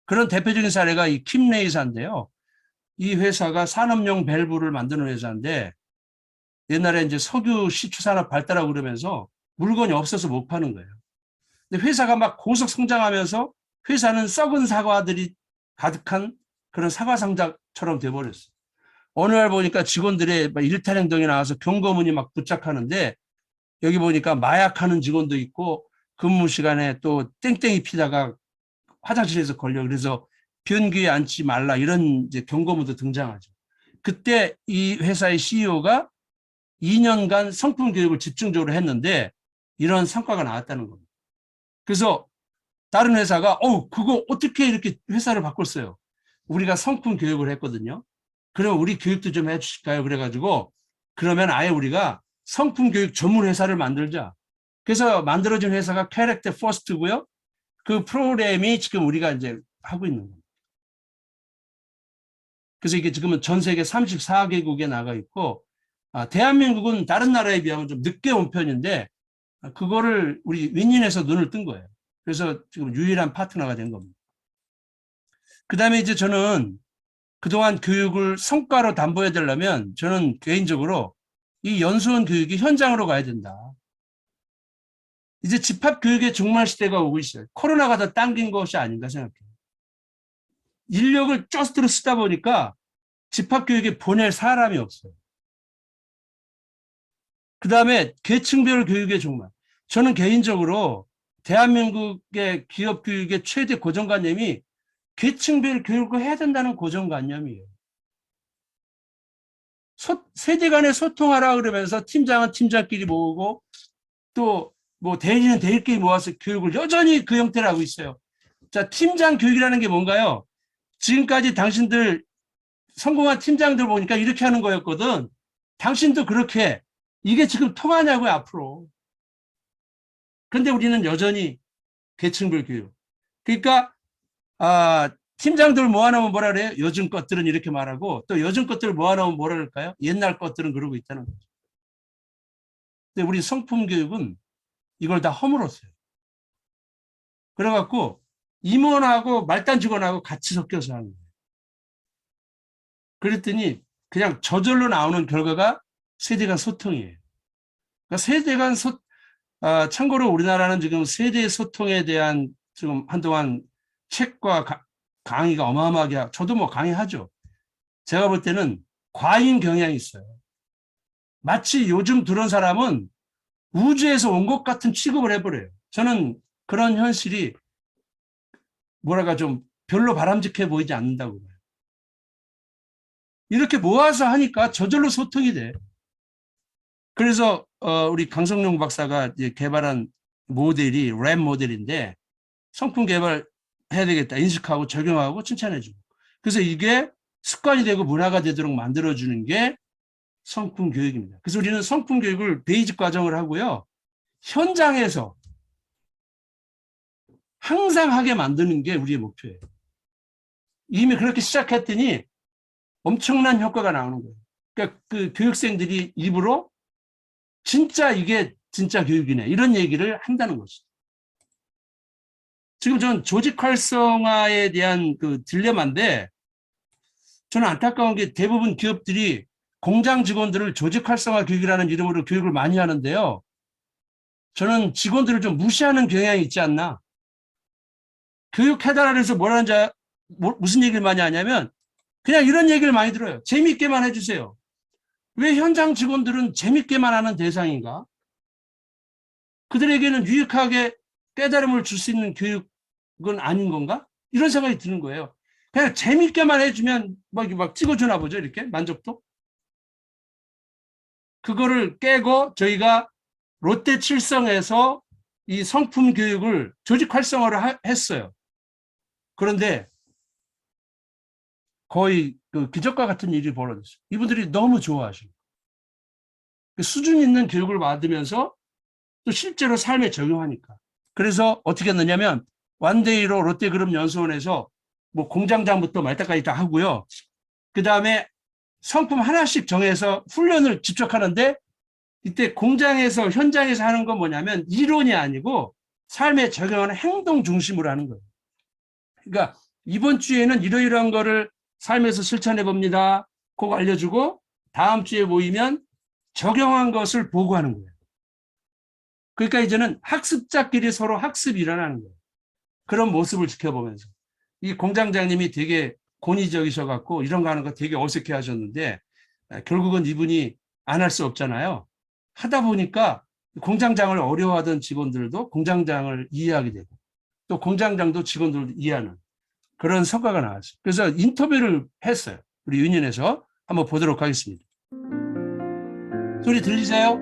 그런 대표적인 사례가 이 킴레이사인데요. 이 회사가 산업용 밸브를 만드는 회사인데 옛날에 이제 석유 시추 산업 발달하고 그러면서 물건이 없어서 못 파는 거예요. 근데 회사가 막 고속 성장하면서 회사는 썩은 사과들이 가득한 그런 사과 상자처럼 돼버렸어요. 어느 날 보니까 직원들의 일탈 행동이 나와서 경고문이 막 부착하는데 여기 보니까 마약하는 직원도 있고 근무 시간에 또 땡땡이 피다가 화장실에서 걸려 그래서 변기에 앉지 말라 이런 이제 경고문도 등장하죠. 그때 이 회사의 CEO가 2년간 성품 교육을 집중적으로 했는데 이런 성과가 나왔다는 겁니다. 그래서 다른 회사가 그거 어떻게 이렇게 회사를 바꿨어요? 우리가 성품 교육을 했거든요. 그럼 우리 교육도 좀 해주실까요? 그래가지고 그러면 아예 우리가 성품 교육 전문 회사를 만들자. 그래서 만들어진 회사가 캐릭터 퍼스트고요. 그 프로그램이 지금 우리가 이제 하고 있는 겁니다. 그래서 이게 지금은 전 세계 34개국에 나가 있고 대한민국은 다른 나라에 비하면 좀 늦게 온 편인데 그거를 우리 윈윈에서 눈을 뜬 거예요. 그래서 지금 유일한 파트너가 된 겁니다. 그 다음에 이제 저는 그동안 교육을 성과로 담보해야 되려면 저는 개인적으로 이 연수원 교육이 현장으로 가야 된다. 이제 집합교육의 종말 시대가 오고 있어요. 코로나가 더 당긴 것이 아닌가 생각해요. 인력을 쩌스트로 쓰다 보니까 집합교육에 보낼 사람이 없어요. 그 다음에 계층별 교육의 종말. 저는 개인적으로 대한민국의 기업교육의 최대 고정관념이 계층별 교육을 해야 된다는 고정관념이에요. 세대 간에 소통하라 그러면서 팀장은 팀장끼리 모으고 또 뭐 대리는 대리끼리 모아서 교육을 여전히 그 형태로 하고 있어요. 자, 팀장 교육이라는 게 뭔가요? 지금까지 당신들 성공한 팀장들 보니까 이렇게 하는 거였거든. 당신도 그렇게 해. 이게 지금 통하냐고요, 앞으로. 그런데 우리는 여전히 계층별 교육. 그러니까 팀장들 모아놓으면 뭐라 그래요? 요즘 것들은 이렇게 말하고 또 요즘 것들을 모아놓으면 뭐라 그럴까요? 옛날 것들은 그러고 있다는 거죠. 근데 우리 성품 교육은 이걸 다 허물었어요. 그래갖고 임원하고 말단 직원하고 같이 섞여서 하는 거예요. 그랬더니 그냥 저절로 나오는 결과가 세대 간 소통이에요. 그러니까 세대 간 참고로 우리나라는 지금 세대 소통에 대한 지금 한동안 책과 강의가 어마어마하게 저도 뭐 강의하죠. 제가 볼 때는 과잉 경향이 있어요. 마치 요즘 들어온 사람은 우주에서 온 것 같은 취급을 해버려요. 저는 그런 현실이 뭐랄까 좀 별로 바람직해 보이지 않는다고 봐요. 이렇게 모아서 하니까 저절로 소통이 돼. 그래서 우리 강성룡 박사가 이제 개발한 모델이 랩 모델인데 성품 개발해야 되겠다 인식하고 적용하고 칭찬해주고 그래서 이게 습관이 되고 문화가 되도록 만들어주는 게 성품 교육입니다. 그래서 우리는 성품 교육을 베이직 과정을 하고요. 현장에서 항상 하게 만드는 게 우리의 목표예요. 이미 그렇게 시작했더니 엄청난 효과가 나오는 거예요. 그러니까 그 교육생들이 입으로 진짜 이게 진짜 교육이네 이런 얘기를 한다는 것이죠. 지금 저는 조직 활성화에 대한 그 딜레마인데 저는 안타까운 게 대부분 기업들이 공장 직원들을 조직 활성화 교육이라는 이름으로 교육을 많이 하는데요. 저는 직원들을 좀 무시하는 경향이 있지 않나. 교육해달라 해서 뭐라는지 무슨 얘기를 많이 하냐면 그냥 이런 얘기를 많이 들어요. 재밌게만 해주세요. 왜 현장 직원들은 재밌게만 하는 대상인가? 그들에게는 유익하게 깨달음을 줄 수 있는 교육은 아닌 건가? 이런 생각이 드는 거예요. 그냥 재밌게만 해주면 막 찍어주나 보죠. 이렇게 만족도. 그거를 깨고 저희가 롯데칠성에서 이 성품 교육을 조직 활성화를 했어요. 그런데 거의 그 기적과 같은 일이 벌어졌어요. 이분들이 너무 좋아하시고 수준 있는 교육을 받으면서 또 실제로 삶에 적용하니까. 그래서 어떻게 했느냐면 원데이로 롯데그룹 연수원에서 뭐 공장장부터 말단까지 다 하고요. 그 다음에 성품 하나씩 정해서 훈련을 직접 하는데 이때 공장에서 현장에서 하는 건 뭐냐면 이론이 아니고 삶에 적용하는 행동 중심으로 하는 거예요. 그러니까 이번 주에는 이러이러한 거를 삶에서 실천해 봅니다. 그거 알려주고 다음 주에 모이면 적용한 것을 보고하는 거예요. 그러니까 이제는 학습자끼리 서로 학습이 일어나는 거예요. 그런 모습을 지켜보면서. 이 공장장님이 되게 권위적이셔갖고 이런 거 하는 거 되게 어색해 하셨는데 결국은 이분이 안 할 수 없잖아요. 하다 보니까 공장장을 어려워하던 직원들도 공장장을 이해하게 되고 또 공장장도 직원들을 이해하는 그런 성과가 나왔어요. 그래서 인터뷰를 했어요. 우리 유니온에서 한번 보도록 하겠습니다. 소리 들리세요?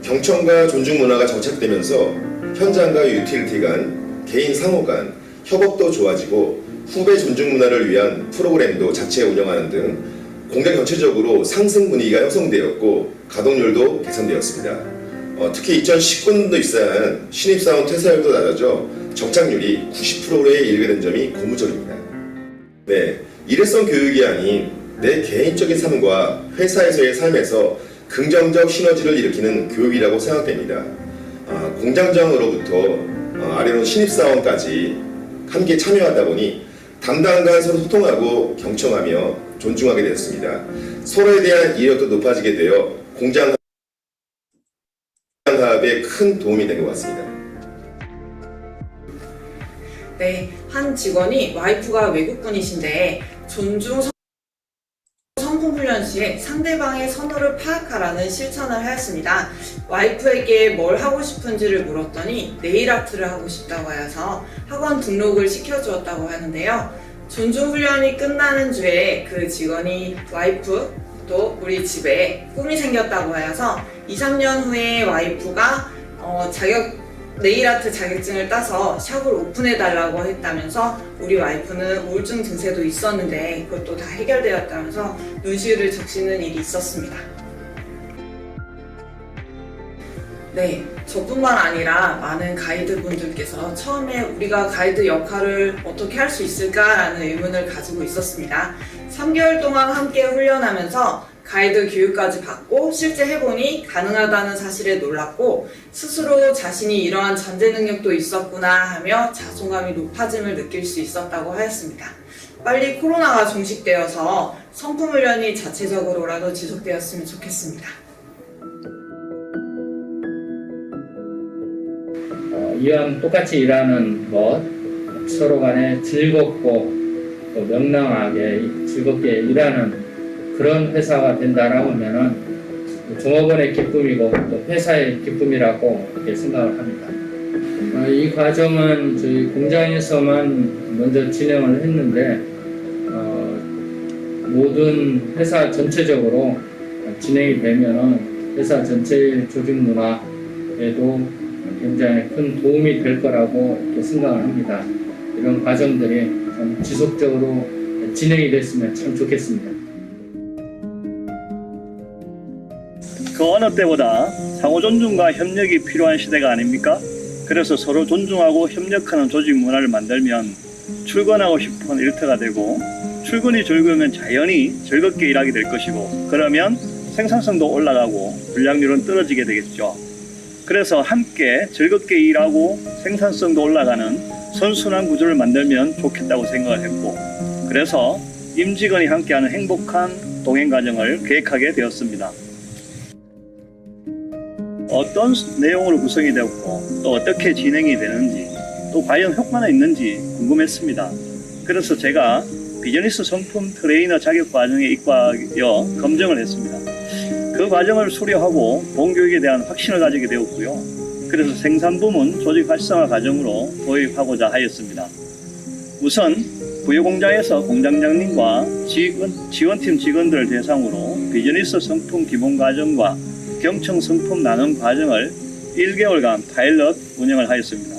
경청과 존중 문화가 정착되면서 현장과 유틸리티 간, 개인 상호 간 협업도 좋아지고 후배 존중 문화를 위한 프로그램도 자체 운영하는 등 공장 전체적으로 상승 분위기가 형성되었고 가동률도 개선되었습니다. 특히 2019년도 입사한 신입사원 퇴사율도 낮아져 정착률이 90%에 이르게 된 점이 고무적입니다. 네, 일회성 교육이 아닌 내 개인적인 삶과 회사에서의 삶에서 긍정적 시너지를 일으키는 교육이라고 생각됩니다. 공장장으로부터 아래로 신입사원까지 함께 참여하다 보니 담당 간 서로 소통하고 경청하며 존중하게 되었습니다. 서로에 대한 이해력도 높아지게 되어 공장 화합에 큰 도움이 된 것 같습니다. 네, 한 직원이 와이프가 외국분이신데 존중 성품 훈련 시에 상대방의 선호를 파악하라는 실천을 하였습니다. 와이프에게 뭘 하고 싶은지를 물었더니 네일 아트를 하고 싶다고 하여서 학원 등록을 시켜주었다고 하는데요. 존중 훈련이 끝나는 주에 그 직원이 와이프 또 우리 집에 꿈이 생겼다고 하여서 2, 3년 후에 와이프가 네일 아트 자격증을 따서 샵을 오픈해달라고 했다면서 우리 와이프는 우울증 증세도 있었는데 그것도 다 해결되었다면서 눈시울을 적시는 일이 있었습니다. 네, 저뿐만 아니라 많은 가이드분들께서 처음에 우리가 가이드 역할을 어떻게 할 수 있을까라는 의문을 가지고 있었습니다. 3개월 동안 함께 훈련하면서 가이드 교육까지 받고 실제 해보니 가능하다는 사실에 놀랐고 스스로 자신이 이러한 잠재 능력도 있었구나 하며 자존감이 높아짐을 느낄 수 있었다고 하였습니다. 빨리 코로나가 종식되어서 성품 훈련이 자체적으로라도 지속되었으면 좋겠습니다. 이왕 똑같이 일하는 것, 서로 간에 즐겁고 또 명랑하게 즐겁게 일하는 그런 회사가 된다라고 하면은 종업원의 기쁨이고 또 회사의 기쁨이라고 이렇게 생각을 합니다. 이 과정은 저희 공장에서만 먼저 진행을 했는데 모든 회사 전체적으로 진행이 되면은 회사 전체의 조직 문화에도 굉장히 큰 도움이 될 거라고 이렇게 생각을 합니다. 이런 과정들이 좀 지속적으로 진행이 됐으면 참 좋겠습니다. 그 어느 때보다 상호 존중과 협력이 필요한 시대가 아닙니까? 그래서 서로 존중하고 협력하는 조직 문화를 만들면 출근하고 싶은 일터가 되고 출근이 즐거우면 자연히 즐겁게 일하게 될 것이고 그러면 생산성도 올라가고 불량률은 떨어지게 되겠죠. 그래서 함께 즐겁게 일하고 생산성도 올라가는 선순환 구조를 만들면 좋겠다고 생각을 했고 그래서 임직원이 함께하는 행복한 동행 과정을 계획하게 되었습니다. 어떤 내용으로 구성이 되었고 또 어떻게 진행이 되는지 또 과연 효과는 있는지 궁금했습니다. 그래서 제가 비즈니스 성품 트레이너 자격 과정에 입과하여 검증을 했습니다. 그 과정을 수료하고 본교육에 대한 확신을 가지게 되었고요. 그래서 생산부문 조직 활성화 과정으로 도입하고자 하였습니다. 우선 부유공장에서 공장장님과 지원팀 직원들을 대상으로 비즈니스 성품 기본 과정과 경청 성품 나눔 과정을 1개월간 파일럿 운영을 하였습니다.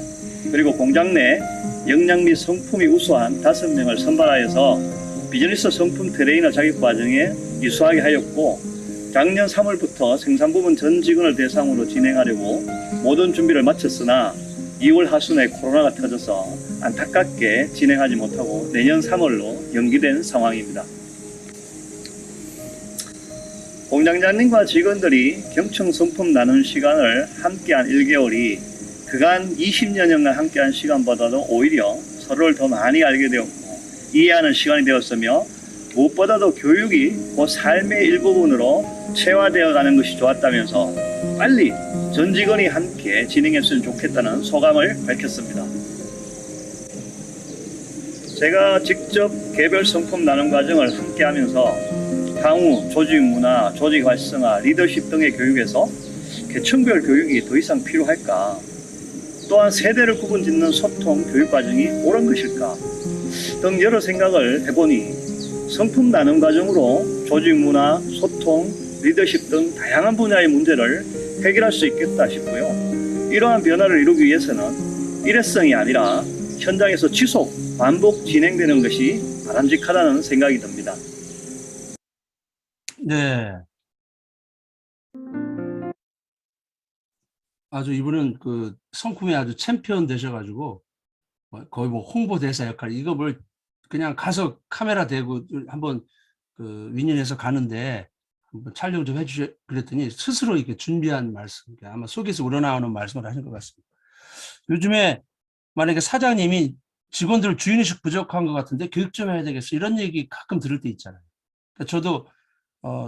그리고 공장 내 역량 및 성품이 우수한 5명을 선발하여서 비즈니스 성품 트레이너 자격 과정에 이수하게 하였고, 작년 3월부터 생산부문 전 직원을 대상으로 진행하려고 모든 준비를 마쳤으나 2월 하순에 코로나가 터져서 안타깝게 진행하지 못하고 내년 3월로 연기된 상황입니다. 공장장님과 직원들이 경청 성품 나눈 시간을 함께한 1개월이 그간 20년여간 함께한 시간보다도 오히려 서로를 더 많이 알게 되었고 이해하는 시간이 되었으며, 무엇보다도 교육이 그 삶의 일부분으로 체화되어 가는 것이 좋았다면서 빨리 전 직원이 함께 진행했으면 좋겠다는 소감을 밝혔습니다. 제가 직접 개별 성품 나눔 과정을 함께 하면서 향후 조직 문화, 조직 활성화, 리더십 등의 교육에서 계층별 교육이 더 이상 필요할까? 또한 세대를 구분짓는 소통 교육 과정이 옳은 것일까? 등 여러 생각을 해보니 성품 나눔 과정으로 조직 문화, 소통, 리더십 등 다양한 분야의 문제를 해결할 수 있겠다 싶고요. 이러한 변화를 이루기 위해서는 일회성이 아니라 현장에서 지속, 반복 진행되는 것이 바람직하다는 생각이 듭니다. 네. 아주 이분은 그 성품에 아주 챔피언 되셔가지고 거의 뭐 홍보대사 역할, 이거 뭘 그냥 가서 카메라 대고 한번 그 윈윈해서 가는데 한번 촬영 좀 해주셔 그랬더니 스스로 이렇게 준비한 말씀, 아마 속에서 우러나오는 말씀을 하신 것 같습니다. 요즘에 만약에 사장님이 직원들 주인의식 부족한 것 같은데 교육 좀 해야 되겠어, 이런 얘기 가끔 들을 때 있잖아요. 그러니까 저도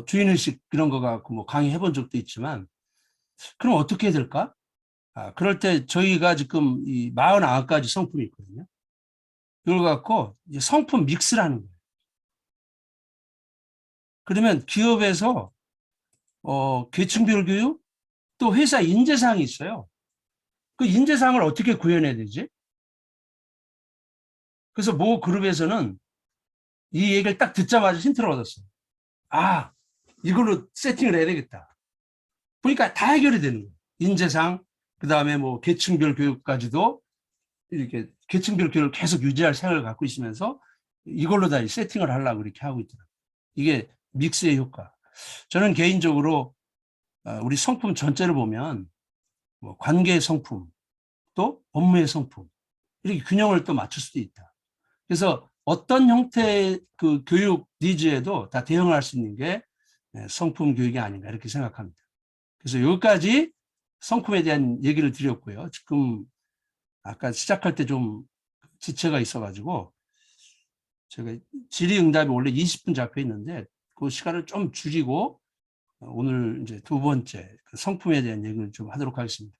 주인의식 이런 거 갖고 뭐 강의해 본 적도 있지만, 그럼 어떻게 해야 될까? 그럴 때 저희가 지금 이 49가지 성품이 있거든요. 이걸 갖고 이제 성품 믹스라는 거예요. 그러면 기업에서 계층별 교육, 또 회사 인재상이 있어요. 그 인재상을 어떻게 구현해야 되지? 그래서 모 그룹에서는 이 얘기를 딱 듣자마자 힌트를 얻었어요. 아, 이걸로 세팅을 해야 되겠다. 보니까 다 해결이 되는 거예요. 인재상, 그 다음에 뭐 계층별 교육까지도 이렇게 계층별 교육을 계속 유지할 생각을 갖고 있으면서 이걸로 다 세팅을 하려고 이렇게 하고 있더라고요. 이게 믹스의 효과. 저는 개인적으로 우리 성품 전체를 보면 뭐 관계의 성품, 또 업무의 성품, 이렇게 균형을 또 맞출 수도 있다. 그래서 어떤 형태의 그 교육 니즈에도 다 대응할 수 있는 게 성품 교육이 아닌가 이렇게 생각합니다. 그래서 여기까지 성품에 대한 얘기를 드렸고요. 지금 아까 시작할 때 좀 지체가 있어가지고 제가 질의응답이 원래 20분 잡혀 있는데 그 시간을 좀 줄이고 오늘 이제 두 번째 성품에 대한 얘기를 좀 하도록 하겠습니다.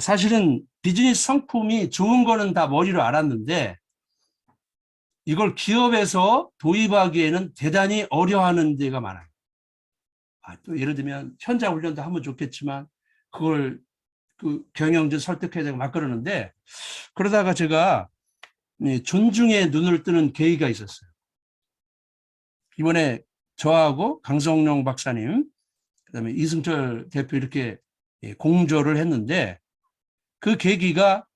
사실은 비즈니스 성품이 좋은 거는 다 머리로 알았는데 이걸 기업에서 도입하기에는 대단히 어려워하는 데가 많아요. 또 예를 들면 현장 훈련도 하면 좋겠지만 그걸 그 경영진 설득해야 되고 막 그러는데, 그러다가 제가 존중의 눈을 뜨는 계기가 있었어요. 이번에 저하고 강성룡 박사님, 그다음에 이승철 대표 이렇게 공조를 했는데 그 계기가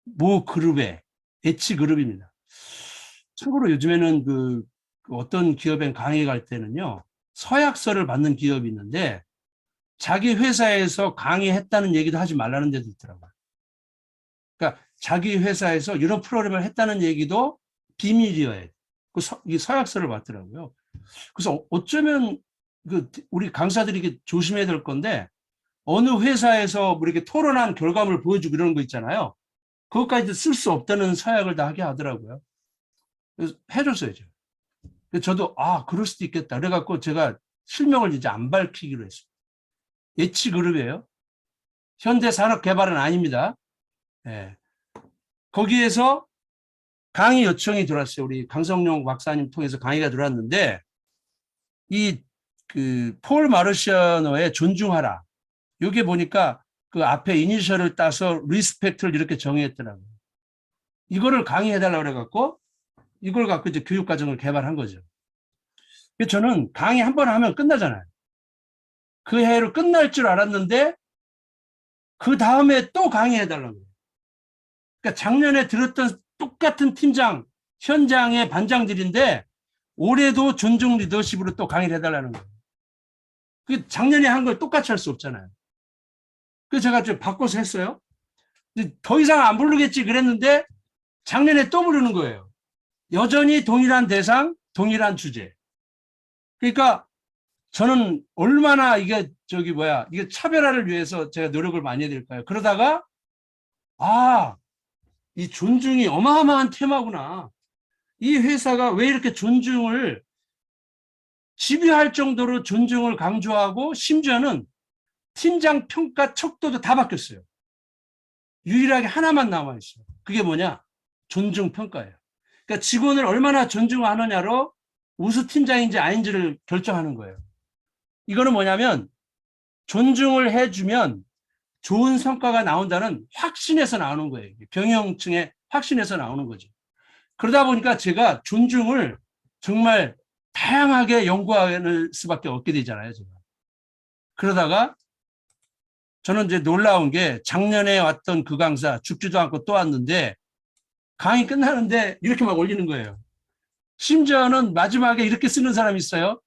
모 그룹의 H 그룹입니다. 참고로 요즘에는 그 어떤 기업에 강의 갈 때는요, 서약서를 받는 기업이 있는데 자기 회사에서 강의했다는 얘기도 하지 말라는 데도 있더라고요. 그러니까 자기 회사에서 이런 프로그램을 했다는 얘기도 비밀이어야 돼. 이 서약서를 받더라고요. 그래서 어쩌면 우리 강사들이 조심해야 될 건데, 어느 회사에서 뭐 이렇게 토론한 결과물을 보여주고 이런 거 있잖아요. 그것까지도 쓸 수 없다는 서약을 다 하게 하더라고요. 그래서 해줬어야죠. 저도 그럴 수도 있겠다. 그래갖고 제가 실명을 이제 안 밝히기로 했어요. 예치그룹이에요. 현대산업개발은 아닙니다. 예. 거기에서 강의 요청이 들어왔어요. 우리 강성룡 박사님 통해서 강의가 들어왔는데 폴 마르시아노의 존중하라. 여기 보니까 그 앞에 이니셜을 따서 리스펙트를 이렇게 정의했더라고요. 이거를 강의해달라고 그래갖고 이걸 갖고 이제 교육과정을 개발한 거죠. 저는 강의 한 번 하면 끝나잖아요. 그 해로 끝날 줄 알았는데 그 다음에 또 강의해달라고. 그러니까 작년에 들었던 똑같은 팀장, 현장의 반장들인데 올해도 존중 리더십으로 또 강의를 해달라는 거예요. 그 작년에 한 걸 똑같이 할 수 없잖아요. 그래서 제가 좀 바꿔서 했어요. 근데 더 이상 안 부르겠지 그랬는데 작년에 또 부르는 거예요. 여전히 동일한 대상, 동일한 주제. 그러니까 저는 얼마나 이게 이게 차별화를 위해서 제가 노력을 많이 해야 될까요? 그러다가 이 존중이 어마어마한 테마구나. 이 회사가 왜 이렇게 존중을 집요할 정도로 존중을 강조하고 심지어는 팀장 평가 척도도 다 바뀌었어요. 유일하게 하나만 남아있어요. 그게 뭐냐? 존중 평가예요. 그러니까 직원을 얼마나 존중하느냐로 우수 팀장인지 아닌지를 결정하는 거예요. 이거는 뭐냐면 존중을 해주면 좋은 성과가 나온다는 확신에서 나오는 거예요. 경영층의 확신에서 나오는 거죠. 그러다 보니까 제가 존중을 정말 다양하게 연구할 수밖에 없게 되잖아요. 제가. 그러다가 저는 이제 놀라운 게 작년에 왔던 그 강사 죽지도 않고 또 왔는데 강의 끝나는데 이렇게 막 올리는 거예요. 심지어는 마지막에 이렇게 쓰는 사람이 있어요.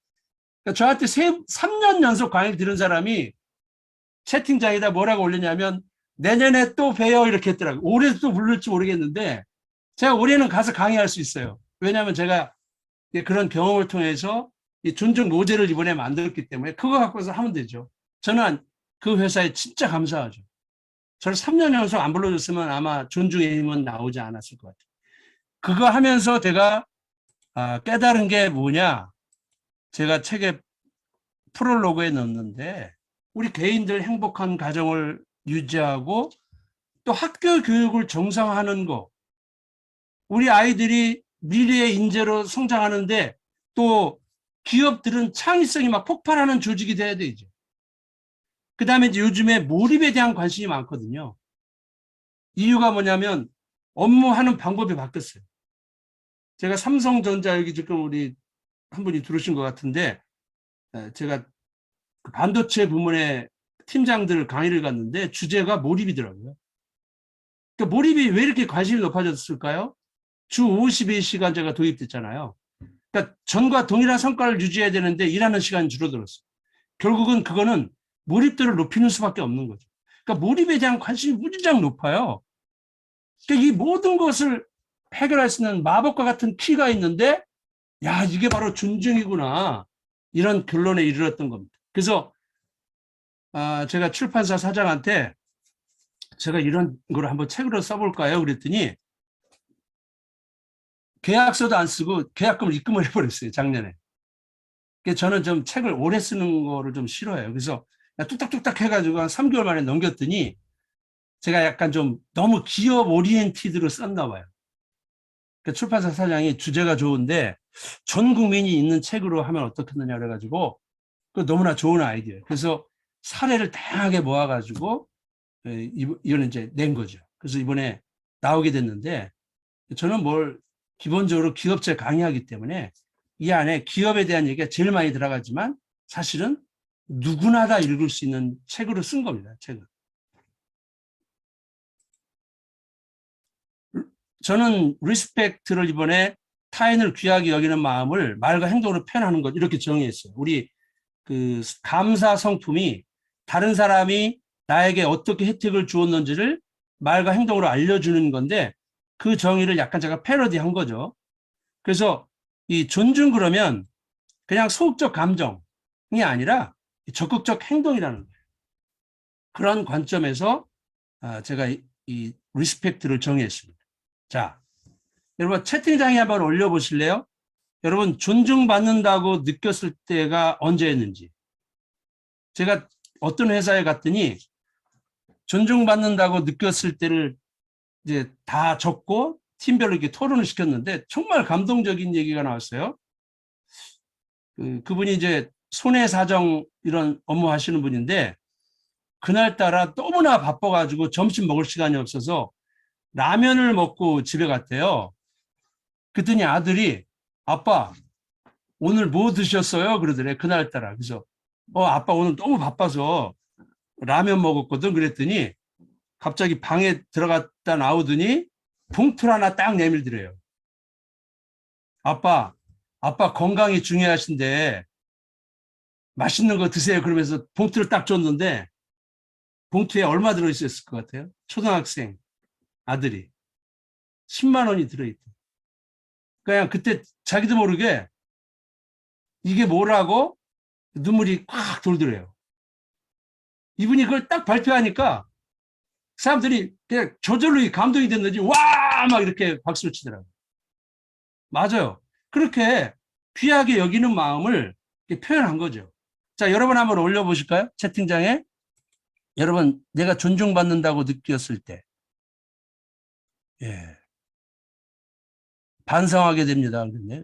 그러니까 저한테 3년 연속 강의를 들은 사람이 채팅장에다 뭐라고 올리냐면 내년에 또 봬요 이렇게 했더라고요. 올해도 또 부를지 모르겠는데 제가 올해는 가서 강의할 수 있어요. 왜냐하면 제가 그런 경험을 통해서 이 존중 모델을 이번에 만들었기 때문에 그거 갖고서 하면 되죠. 저는 그 회사에 진짜 감사하죠. 저를 3년 연속 안 불러줬으면 아마 존중의 힘은 나오지 않았을 것 같아요. 그거 하면서 제가 깨달은 게 뭐냐. 제가 책에 프롤로그에 넣었는데 우리 개인들 행복한 가정을 유지하고 또 학교 교육을 정상화하는 거. 우리 아이들이 미래의 인재로 성장하는데 또 기업들은 창의성이 막 폭발하는 조직이 돼야 되죠. 그 다음에 이제 요즘에 몰입에 대한 관심이 많거든요. 이유가 뭐냐면 업무하는 방법이 바뀌었어요. 제가 삼성전자 여기 지금 우리 한 분이 들으신 것 같은데 제가 반도체 부문의 팀장들 강의를 갔는데 주제가 몰입이더라고요. 그러니까 몰입이 왜 이렇게 관심이 높아졌을까요? 주 52시간제가 도입됐잖아요. 그러니까 전과 동일한 성과를 유지해야 되는데 일하는 시간이 줄어들었어요. 결국은 그거는 몰입도를 높이는 수밖에 없는 거죠. 그러니까 몰입에 대한 관심이 무지장 높아요. 그러니까 이 모든 것을 해결할 수 있는 마법과 같은 키가 있는데 야 이게 바로 존중이구나. 이런 결론에 이르렀던 겁니다. 그래서 제가 출판사 사장한테 제가 이런 걸 한번 책으로 써볼까요? 그랬더니 계약서도 안 쓰고 계약금을 입금을 해버렸어요. 작년에. 그래서 저는 좀 책을 오래 쓰는 거를 좀 싫어해요. 그래서 뚝딱뚝딱 해가지고 한 3개월 만에 넘겼더니 제가 약간 좀 너무 기업 오리엔티드로 썼나 봐요. 그러니까 출판사 사장이 주제가 좋은데 전 국민이 읽는 책으로 하면 어떻겠느냐 그래가지고 그 너무나 좋은 아이디어예요. 그래서 사례를 다양하게 모아가지고 이거는 이제 낸 거죠. 그래서 이번에 나오게 됐는데 저는 기본적으로 기업체 강의하기 때문에 이 안에 기업에 대한 얘기가 제일 많이 들어가지만 사실은 누구나 다 읽을 수 있는 책으로 쓴 겁니다. 책을. 저는 리스펙트를 이번에 타인을 귀하게 여기는 마음을 말과 행동으로 표현하는 것 이렇게 정의했어요. 우리 그 감사 성품이 다른 사람이 나에게 어떻게 혜택을 주었는지를 말과 행동으로 알려주는 건데 그 정의를 약간 제가 패러디한 거죠. 그래서 이 존중 그러면 그냥 소극적 감정이 아니라 적극적 행동이라는 거예요. 그런 관점에서 제가 이 리스펙트를 정의했습니다. 자, 여러분 채팅창에 한번 올려보실래요? 여러분 존중받는다고 느꼈을 때가 언제였는지. 제가 어떤 회사에 갔더니 존중받는다고 느꼈을 때를 이제 다 적고 팀별로 이렇게 토론을 시켰는데 정말 감동적인 얘기가 나왔어요. 그분이 이제 손해사정 이런 업무 하시는 분인데 그날따라 너무나 바빠가지고 점심 먹을 시간이 없어서 라면을 먹고 집에 갔대요. 그랬더니 아들이 아빠 오늘 뭐 드셨어요? 그러더래. 그날따라. 그래서 아빠 오늘 너무 바빠서 라면 먹었거든. 그랬더니 갑자기 방에 들어갔다 나오더니 봉투를 하나 딱 내밀더래요. 아빠 건강이 중요하신데 맛있는 거 드세요. 그러면서 봉투를 딱 줬는데 봉투에 얼마 들어있었을 것 같아요? 초등학생 아들이 10만 원이 들어있대. 그냥 그때 자기도 모르게 이게 뭐라고 눈물이 꽉 돌더래요. 이분이 그걸 딱 발표하니까 사람들이 그냥 저절로 감동이 됐는지 와 막 이렇게 박수를 치더라고요. 맞아요. 그렇게 귀하게 여기는 마음을 표현한 거죠. 자, 여러분 한번 올려보실까요? 채팅창에. 여러분, 내가 존중받는다고 느꼈을 때. 예. 반성하게 됩니다. 근데.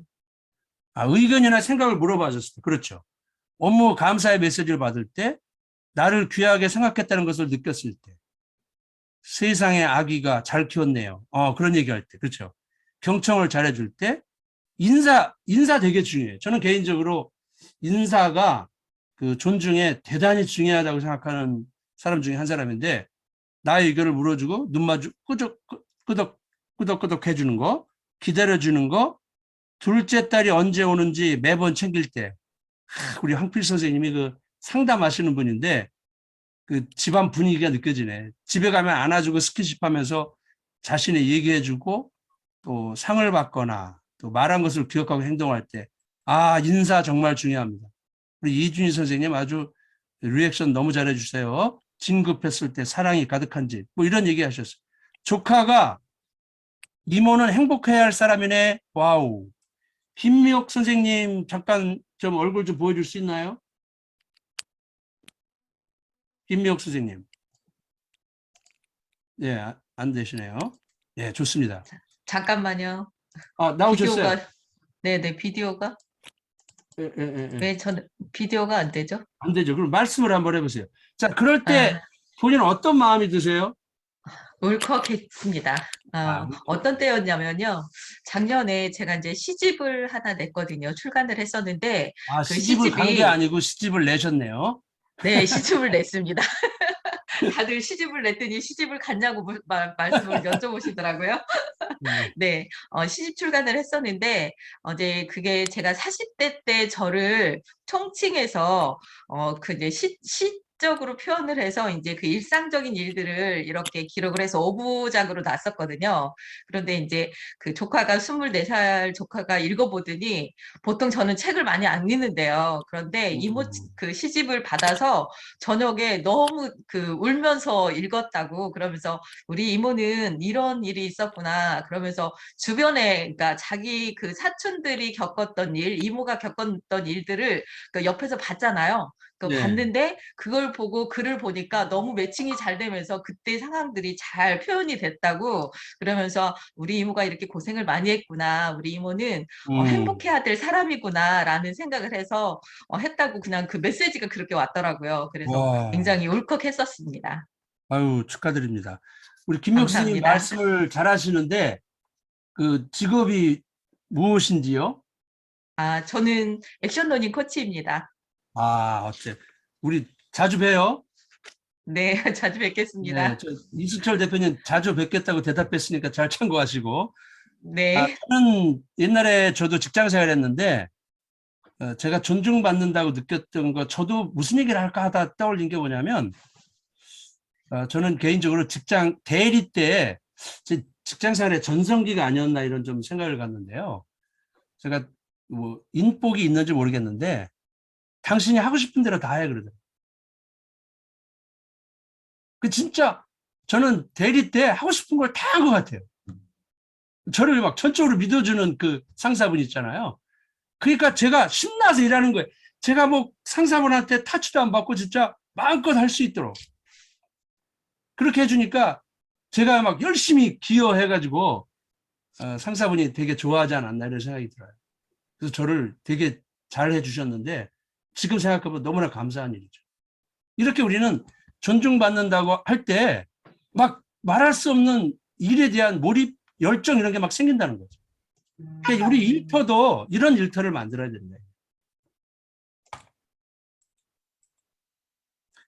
의견이나 생각을 물어봐 줬을 때. 그렇죠. 업무 감사의 메시지를 받을 때, 나를 귀하게 생각했다는 것을 느꼈을 때. 세상의 아기가 잘 키웠네요. 그런 얘기할 때. 그렇죠. 경청을 잘해줄 때, 인사 되게 중요해요. 저는 개인적으로 인사가 그 존중에 대단히 중요하다고 생각하는 사람 중에 한 사람인데, 나의 의견을 물어주고 눈 마주 끄덕끄덕 해주는 거, 기다려주는 거, 둘째 딸이 언제 오는지 매번 챙길 때. 우리 황필 선생님이 그 상담하시는 분인데 그 집안 분위기가 느껴지네. 집에 가면 안아주고 스킨십 하면서 자신의 얘기해주고 또 상을 받거나 또 말한 것을 기억하고 행동할 때, 인사 정말 중요합니다. 우리 이준희 선생님 아주 리액션 너무 잘해주세요. 진급했을 때 사랑이 가득한 집, 뭐 이런 얘기 하셨어요. 조카가 이모는 행복해야 할 사람이네. 와우. 김미옥 선생님 잠깐 좀 얼굴 좀 보여줄 수 있나요? 김미옥 선생님. 네, 안 되시네요. 네, 좋습니다. 잠깐만요. 나오셨어요? 네네, 비디오가? 예. 왜 비디오가 안 되죠? 안 되죠. 그럼 말씀을 한번 해보세요. 자, 그럴 때 본인은 어떤 마음이 드세요? 울컥했습니다. 울컥. 어떤 때였냐면요. 작년에 제가 이제 시집을 하나 냈거든요. 출간을 했었는데. 그 시집을 간 게 아니고 시집을 내셨네요. 네, 시집을 냈습니다. 다들 시집을 냈더니 시집을 갔냐고 말씀을 여쭤보시더라고요. 네, 시집 출간을 했었는데, 이제 그게 제가 40대 때 저를 총칭해서, 이제 시적으로 표현을 해서 이제 그 일상적인 일들을 이렇게 기록을 해서 5부작으로 놨었거든요. 그런데 이제 그 조카가 24살 조카가 읽어보더니 보통 저는 책을 많이 안 읽는데요. 그런데 이모 그 시집을 받아서 저녁에 너무 그 울면서 읽었다고 그러면서 우리 이모는 이런 일이 있었구나. 그러면서 주변에 그러니까 자기 그 사촌들이 겪었던 일, 이모가 겪었던 일들을 그 옆에서 봤잖아요. 네. 봤는데 그걸 보고 글을 보니까 너무 매칭이 잘 되면서 그때 상황들이 잘 표현이 됐다고 그러면서 우리 이모가 이렇게 고생을 많이 했구나. 우리 이모는 행복해야 될 사람이구나 라는 생각을 해서 했다고 그냥 그 메시지가 그렇게 왔더라고요. 그래서 굉장히 울컥했었습니다. 아유, 축하드립니다. 우리 김미옥 선생님 말씀을 잘 하시는데 그 직업이 무엇인지요? 저는 액션 러닝 코치입니다. 어째 우리 자주 봬요. 네, 자주 뵙겠습니다. 네, 이승철 대표님 자주 뵙겠다고 대답했으니까 잘 참고하시고. 네. 저는 옛날에 저도 직장 생활했는데 제가 존중받는다고 느꼈던 거, 저도 무슨 얘기를 할까 하다 떠올린 게 뭐냐면, 저는 개인적으로 대리 때 직장 생활의 전성기가 아니었나 이런 좀 생각을 갖는데요. 제가 뭐 인복이 있는지 모르겠는데 당신이 하고 싶은 대로 다 해 그러더라고요. 진짜 저는 대리 때 하고 싶은 걸 다 한 것 같아요. 저를 막 전적으로 믿어주는 그 상사분 있잖아요. 그러니까 제가 신나서 일하는 거예요. 제가 뭐 상사분한테 타치도 안 받고 진짜 마음껏 할 수 있도록 그렇게 해주니까 제가 막 열심히 기여해가지고 상사분이 되게 좋아하지 않았나 이런 생각이 들어요. 그래서 저를 되게 잘 해주셨는데 지금 생각해보면 너무나 감사한 일이죠. 이렇게 우리는 존중받는다고 할 때 막 말할 수 없는 일에 대한 몰입, 열정 이런 게 막 생긴다는 거죠. 그러니까 우리 일터도 이런 일터를 만들어야 된다.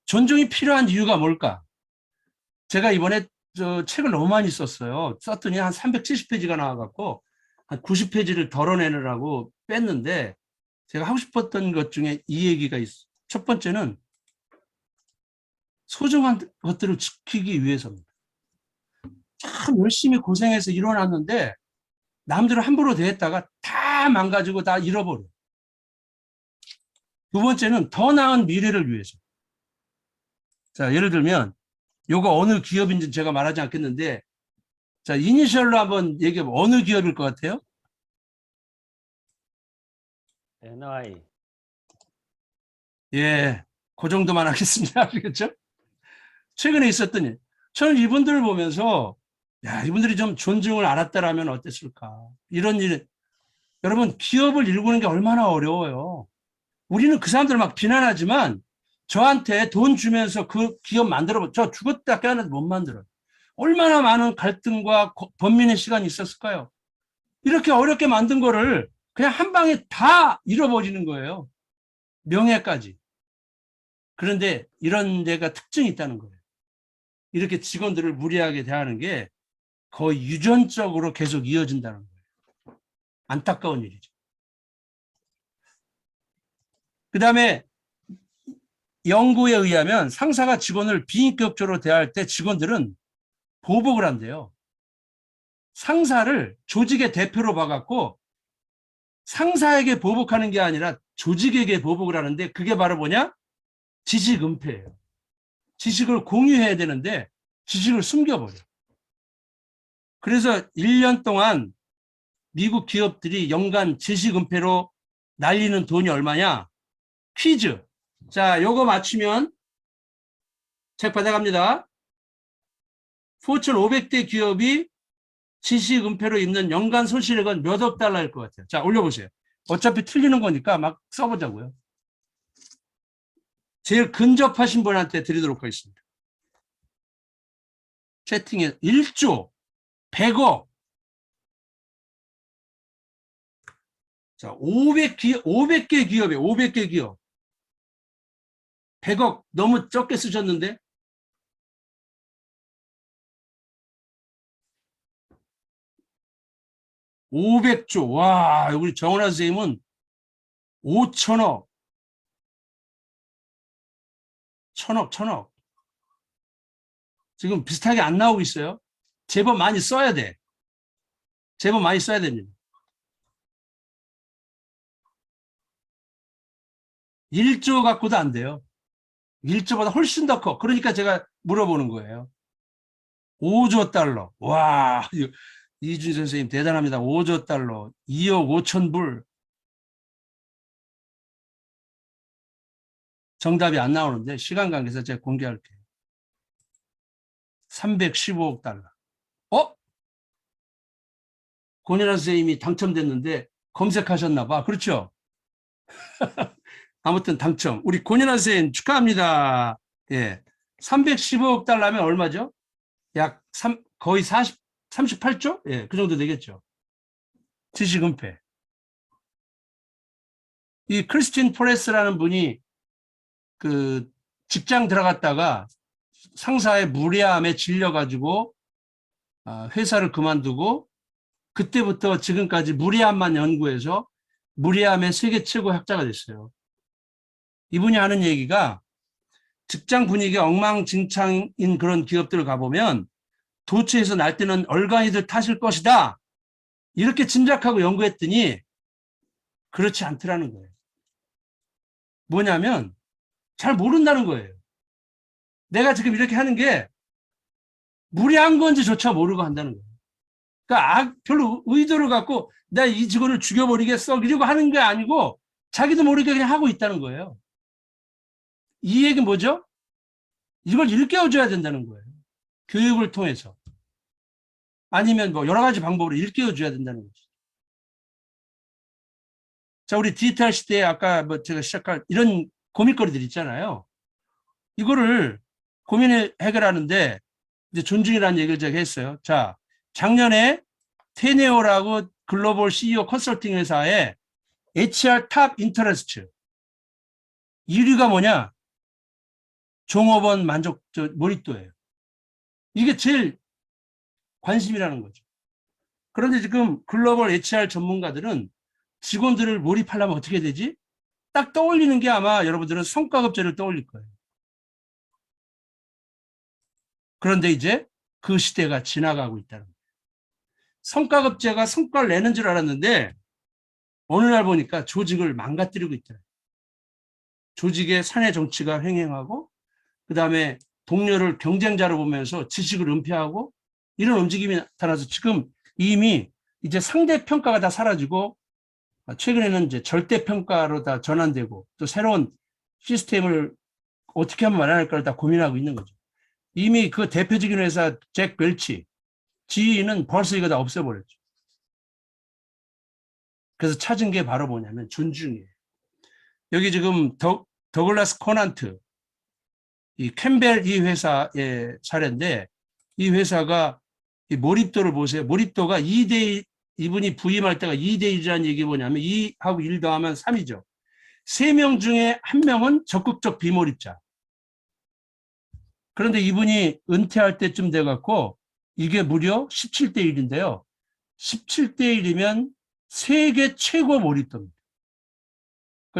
존중이 필요한 이유가 뭘까? 제가 이번에 저 책을 너무 많이 썼어요. 썼더니 한 370페이지가 나와갖고 한 90페이지를 덜어내느라고 뺐는데 제가 하고 싶었던 것 중에 이 얘기가 있어요. 첫 번째는 소중한 것들을 지키기 위해서입니다. 참 열심히 고생해서 이뤄놨는데 남들은 함부로 대했다가 다 망가지고 다 잃어버려. 두 번째는 더 나은 미래를 위해서. 자, 예를 들면 요거 어느 기업인지 제가 말하지 않겠는데 자, 이니셜로 한번 얘기해봐. 어느 기업일 것 같아요? NI. 예, 그 정도만 하겠습니다. 아시겠죠? 최근에 있었던 일. 저는 이분들을 보면서 야, 이분들이 좀 존중을 알았다라면 어땠을까. 이런 일. 여러분, 기업을 일구는 게 얼마나 어려워요. 우리는 그 사람들을 막 비난하지만 저한테 돈 주면서 그 기업 만들어봐. 저 죽었다 깨어나도 못 만들어요. 얼마나 많은 갈등과 번민의 시간이 있었을까요? 이렇게 어렵게 만든 거를 그냥 한 방에 다 잃어버리는 거예요. 명예까지. 그런데 이런 데가 특징이 있다는 거예요. 이렇게 직원들을 무리하게 대하는 게 거의 유전적으로 계속 이어진다는 거예요. 안타까운 일이죠. 그 다음에 연구에 의하면 상사가 직원을 비인격적으로 대할 때 직원들은 보복을 한대요. 상사를 조직의 대표로 봐갖고 상사에게 보복하는 게 아니라 조직에게 보복을 하는데 그게 바로 뭐냐? 지식 은폐예요. 지식을 공유해야 되는데 지식을 숨겨버려. 그래서 1년 동안 미국 기업들이 연간 지식 은폐로 날리는 돈이 얼마냐? 퀴즈. 자, 요거 맞추면 책 받아갑니다. 포춘 500대 기업이 지식 은폐로 입는 연간 손실액은 몇 억 달러일 것 같아요. 자, 올려보세요. 어차피 틀리는 거니까 막 써보자고요. 제일 근접하신 분한테 드리도록 하겠습니다. 채팅에 1조, 100억. 자, 500개 기업이에요. 500개 기업. 100억 너무 적게 쓰셨는데? (500조) 와, 우리 정원아 선생님은 5천억, 1000억. 지금 비슷하게 안 나오고 있어요. 제법 많이 써야 돼. 제법 많이 써야 됩니다. 1조 갖고도 안 돼요. 1조보다 훨씬 더 커. 그러니까 제가 물어보는 거예요. 5조 달러. 와, 이준 선생님 대단합니다. 5조 달러. 2억 5천 불. 정답이 안 나오는데 시간 관계에서 제가 공개할게요. 315억 달러. 권현아 선생님이 당첨됐는데 검색하셨나 봐. 그렇죠? 아무튼 당첨. 우리 권현아 선생님 축하합니다. 예. 315억 달러면 얼마죠? 약 거의 38조? 예, 그 정도 되겠죠. 지식 은폐. 이 크리스틴 포레스라는 분이 그 직장 들어갔다가 상사의 무례함에 질려가지고 회사를 그만두고 그때부터 지금까지 무례함만 연구해서 무례함의 세계 최고 학자가 됐어요. 이분이 하는 얘기가 직장 분위기가 엉망진창인 그런 기업들을 가보면 도처에서 날뛰는 얼간이들 탓일 것이다. 이렇게 짐작하고 연구했더니 그렇지 않더라는 거예요. 뭐냐면 잘 모른다는 거예요. 내가 지금 이렇게 하는 게 무례한 건지조차 모르고 한다는 거예요. 그러니까 별로 의도를 갖고 나 이 직원을 죽여버리겠어 이러고 하는 게 아니고 자기도 모르게 그냥 하고 있다는 거예요. 이 얘기는 뭐죠? 이걸 일깨워줘야 된다는 거예요. 교육을 통해서. 아니면 뭐 여러 가지 방법으로 일깨워줘야 된다는 거죠. 자, 우리 디지털 시대에 아까 뭐 제가 시작할 이런 고민거리들 있잖아요. 이거를 고민을 해결하는데 이제 존중이라는 얘기를 제가 했어요. 자, 작년에 테네오라고 글로벌 CEO 컨설팅 회사의 HR 탑 인터레스트 1위가 뭐냐? 종업원 몰입도예요. 이게 제일 관심이라는 거죠. 그런데 지금 글로벌 HR 전문가들은 직원들을 몰입하려면 어떻게 되지? 딱 떠올리는 게 아마 여러분들은 성과급제를 떠올릴 거예요. 그런데 이제 그 시대가 지나가고 있다는 거예요. 성과급제가 성과를 내는 줄 알았는데 어느 날 보니까 조직을 망가뜨리고 있더라고요. 조직의 사내 정치가 횡행하고 그다음에 동료를 경쟁자로 보면서 지식을 은폐하고 이런 움직임이 나타나서 지금 이미 이제 상대평가가 다 사라지고 최근에는 이제 절대평가로 다 전환되고 또 새로운 시스템을 어떻게 하면 마련할까를 다 고민하고 있는 거죠. 이미 그 대표적인 회사 잭 벨치 지위는 벌써 이거 다 없애버렸죠. 그래서 찾은 게 바로 뭐냐면 존중이에요. 여기 지금 더글라스 코난트 이 캠벨 이 회사의 사례인데 이 회사가 이 몰입도를 보세요. 몰입도가 2대1, 이분이 부임할 때가 2대1이라는 얘기 뭐냐면 2하고 1 더하면 3이죠. 3명 중에 1명은 적극적 비몰입자. 그런데 이분이 은퇴할 때쯤 돼갖고 이게 무려 17대1인데요. 17대1이면 세계 최고 몰입도입니다.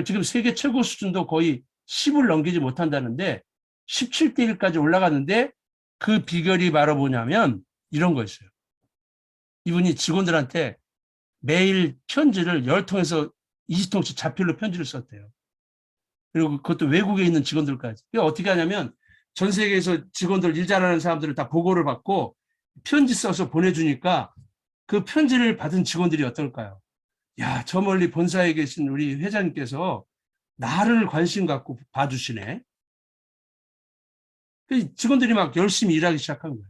지금 세계 최고 수준도 거의 10을 넘기지 못한다는데 17대1까지 올라갔는데 그 비결이 바로 뭐냐면 이런 거였어요. 이분이 직원들한테 매일 편지를 10통에서 20통씩 자필로 편지를 썼대요. 그리고 그것도 외국에 있는 직원들까지. 어떻게 하냐면 전 세계에서 직원들 일 잘하는 사람들을 다 보고를 받고 편지 써서 보내주니까 그 편지를 받은 직원들이 어떨까요? 야, 저 멀리 본사에 계신 우리 회장님께서 나를 관심 갖고 봐주시네. 직원들이 막 열심히 일하기 시작한 거예요.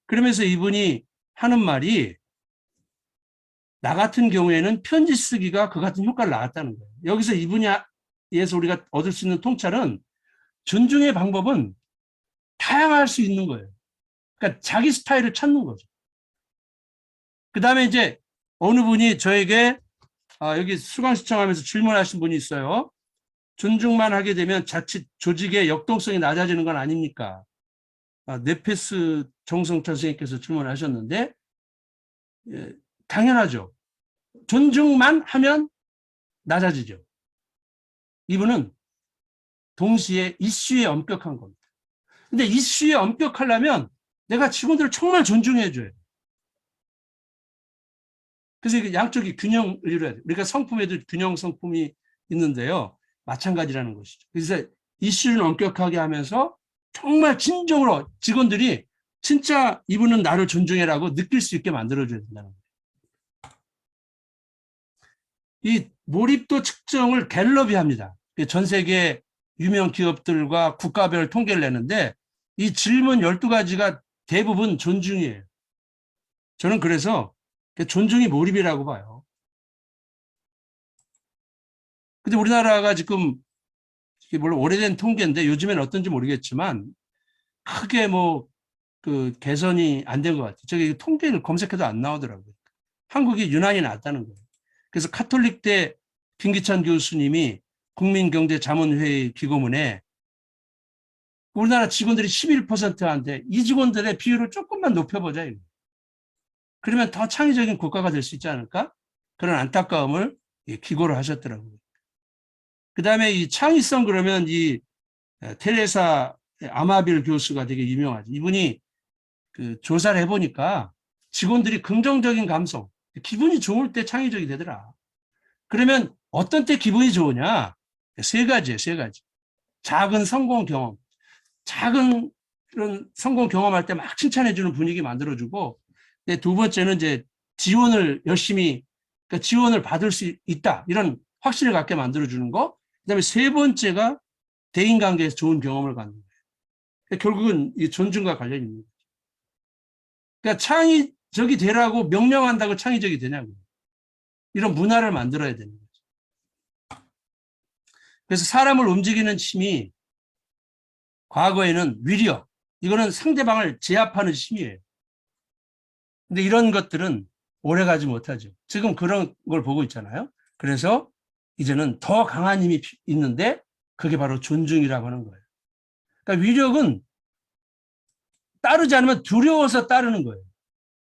그러면서 이분이 하는 말이 나 같은 경우에는 편지 쓰기가 그 같은 효과를 낳았다는 거예요. 여기서 이 분야에서 우리가 얻을 수 있는 통찰은 존중의 방법은 다양할 수 있는 거예요. 그러니까 자기 스타일을 찾는 거죠. 그 다음에 이제 어느 분이 저에게 여기 수강 시청하면서 질문하신 분이 있어요. 존중만 하게 되면 자칫 조직의 역동성이 낮아지는 건 아닙니까? 네페스 정성철 선생님께서 질문하셨는데 당연하죠. 존중만 하면 낮아지죠. 이분은 동시에 이슈에 엄격한 겁니다. 근데 이슈에 엄격하려면 내가 직원들을 정말 존중해줘야 돼요. 그래서 양쪽이 균형을 이루어야 돼요. 우리가 성품에도 균형 성품이 있는데요. 마찬가지라는 것이죠. 그래서 이슈를 엄격하게 하면서 정말 진정으로 직원들이 진짜 이분은 나를 존중해라고 느낄 수 있게 만들어줘야 된다는 거예요. 이 몰입도 측정을 갤럽이 합니다. 전 세계 유명 기업들과 국가별 통계를 내는데 이 질문 12가지가 대부분 존중이에요. 저는 그래서 존중이 몰입이라고 봐요. 근데 우리나라가 지금 물론 오래된 통계인데 요즘에는 어떤지 모르겠지만 크게 그 개선이 안 된 것 같아요. 저기 통계를 검색해도 안 나오더라고요. 한국이 유난히 낫다는 거예요. 그래서 카톨릭대 김기찬 교수님이 국민경제자문회의 기고문에 우리나라 직원들이 11%한테 이 직원들의 비율을 조금만 높여보자. 그러면 더 창의적인 국가가 될 수 있지 않을까? 그런 안타까움을 기고를 하셨더라고요. 그 다음에 이 창의성 그러면 이 테레사 아마빌 교수가 되게 유명하죠. 이분이 그 조사를 해보니까 직원들이 긍정적인 감성, 기분이 좋을 때 창의적이 되더라. 그러면 어떤 때 기분이 좋으냐? 세 가지예요, 세 가지. 작은 성공 경험. 작은 그런 성공 경험할 때 막 칭찬해주는 분위기 만들어주고, 두 번째는 이제 지원을 열심히, 그러니까 지원을 받을 수 있다. 이런 확신을 갖게 만들어주는 거. 그다음에 세 번째가 대인관계에서 좋은 경험을 갖는 거예요. 그러니까 결국은 이 존중과 관련이 있는 거죠. 그러니까 창의적이 되라고 명령한다고 창의적이 되냐고요. 이런 문화를 만들어야 되는 거죠. 그래서 사람을 움직이는 힘이 과거에는 위력, 이거는 상대방을 제압하는 힘이에요. 근데 이런 것들은 오래가지 못하죠. 지금 그런 걸 보고 있잖아요. 그래서 이제는 더 강한 힘이 있는데 그게 바로 존중이라고 하는 거예요. 그러니까 위력은 따르지 않으면 두려워서 따르는 거예요.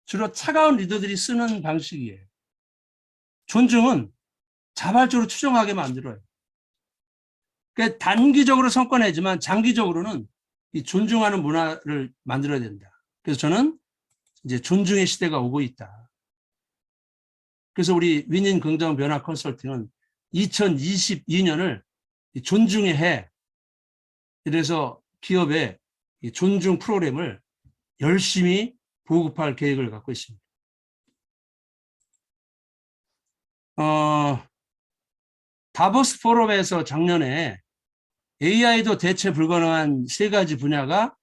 주로 차가운 리더들이 쓰는 방식이에요. 존중은 자발적으로 투정하게 만들어요. 그러니까 단기적으로 성과 내지만 장기적으로는 이 존중하는 문화를 만들어야 된다. 그래서 저는 이제 존중의 시대가 오고 있다. 그래서 우리 윈윈 긍정 변화 컨설팅은 2022년을 존중의 해, 이래서 기업에 존중 프로그램을 열심히 보급할 계획을 갖고 있습니다. 다보스 포럼에서 작년에 AI도 대체 불가능한 세 가지 분야가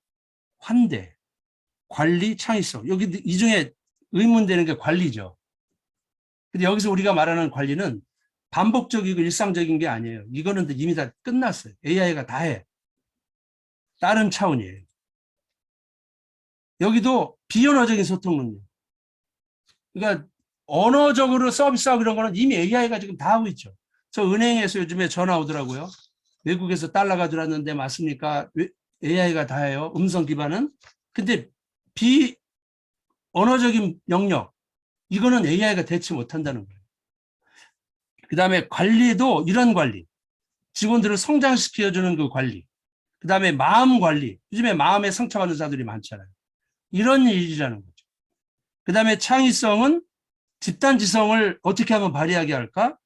환대, 관리, 창의성. 여기 이 중에 의문되는 게 관리죠. 근데 여기서 우리가 말하는 관리는 반복적이고 일상적인 게 아니에요. 이거는 이미 다 끝났어요. AI가 다 해. 다른 차원이에요. 여기도 비언어적인 소통 능력. 그러니까 언어적으로 서비스하고 이런 거는 이미 AI가 지금 다 하고 있죠. 저 은행에서 요즘에 전화 오더라고요. 외국에서 달러가 들어왔는데 맞습니까? AI가 다 해요. 음성 기반은. 근데 비언어적인 영역, 이거는 AI가 대체 못한다는 거예요. 그 다음에 관리도 이런 관리, 직원들을 성장시켜주는 그 관리, 그 다음에 마음 관리, 요즘에 마음에 상처받는 자들이 많잖아요. 이런 일이라는 거죠. 그 다음에 창의성은 집단지성을 어떻게 하면 발휘하게 할까?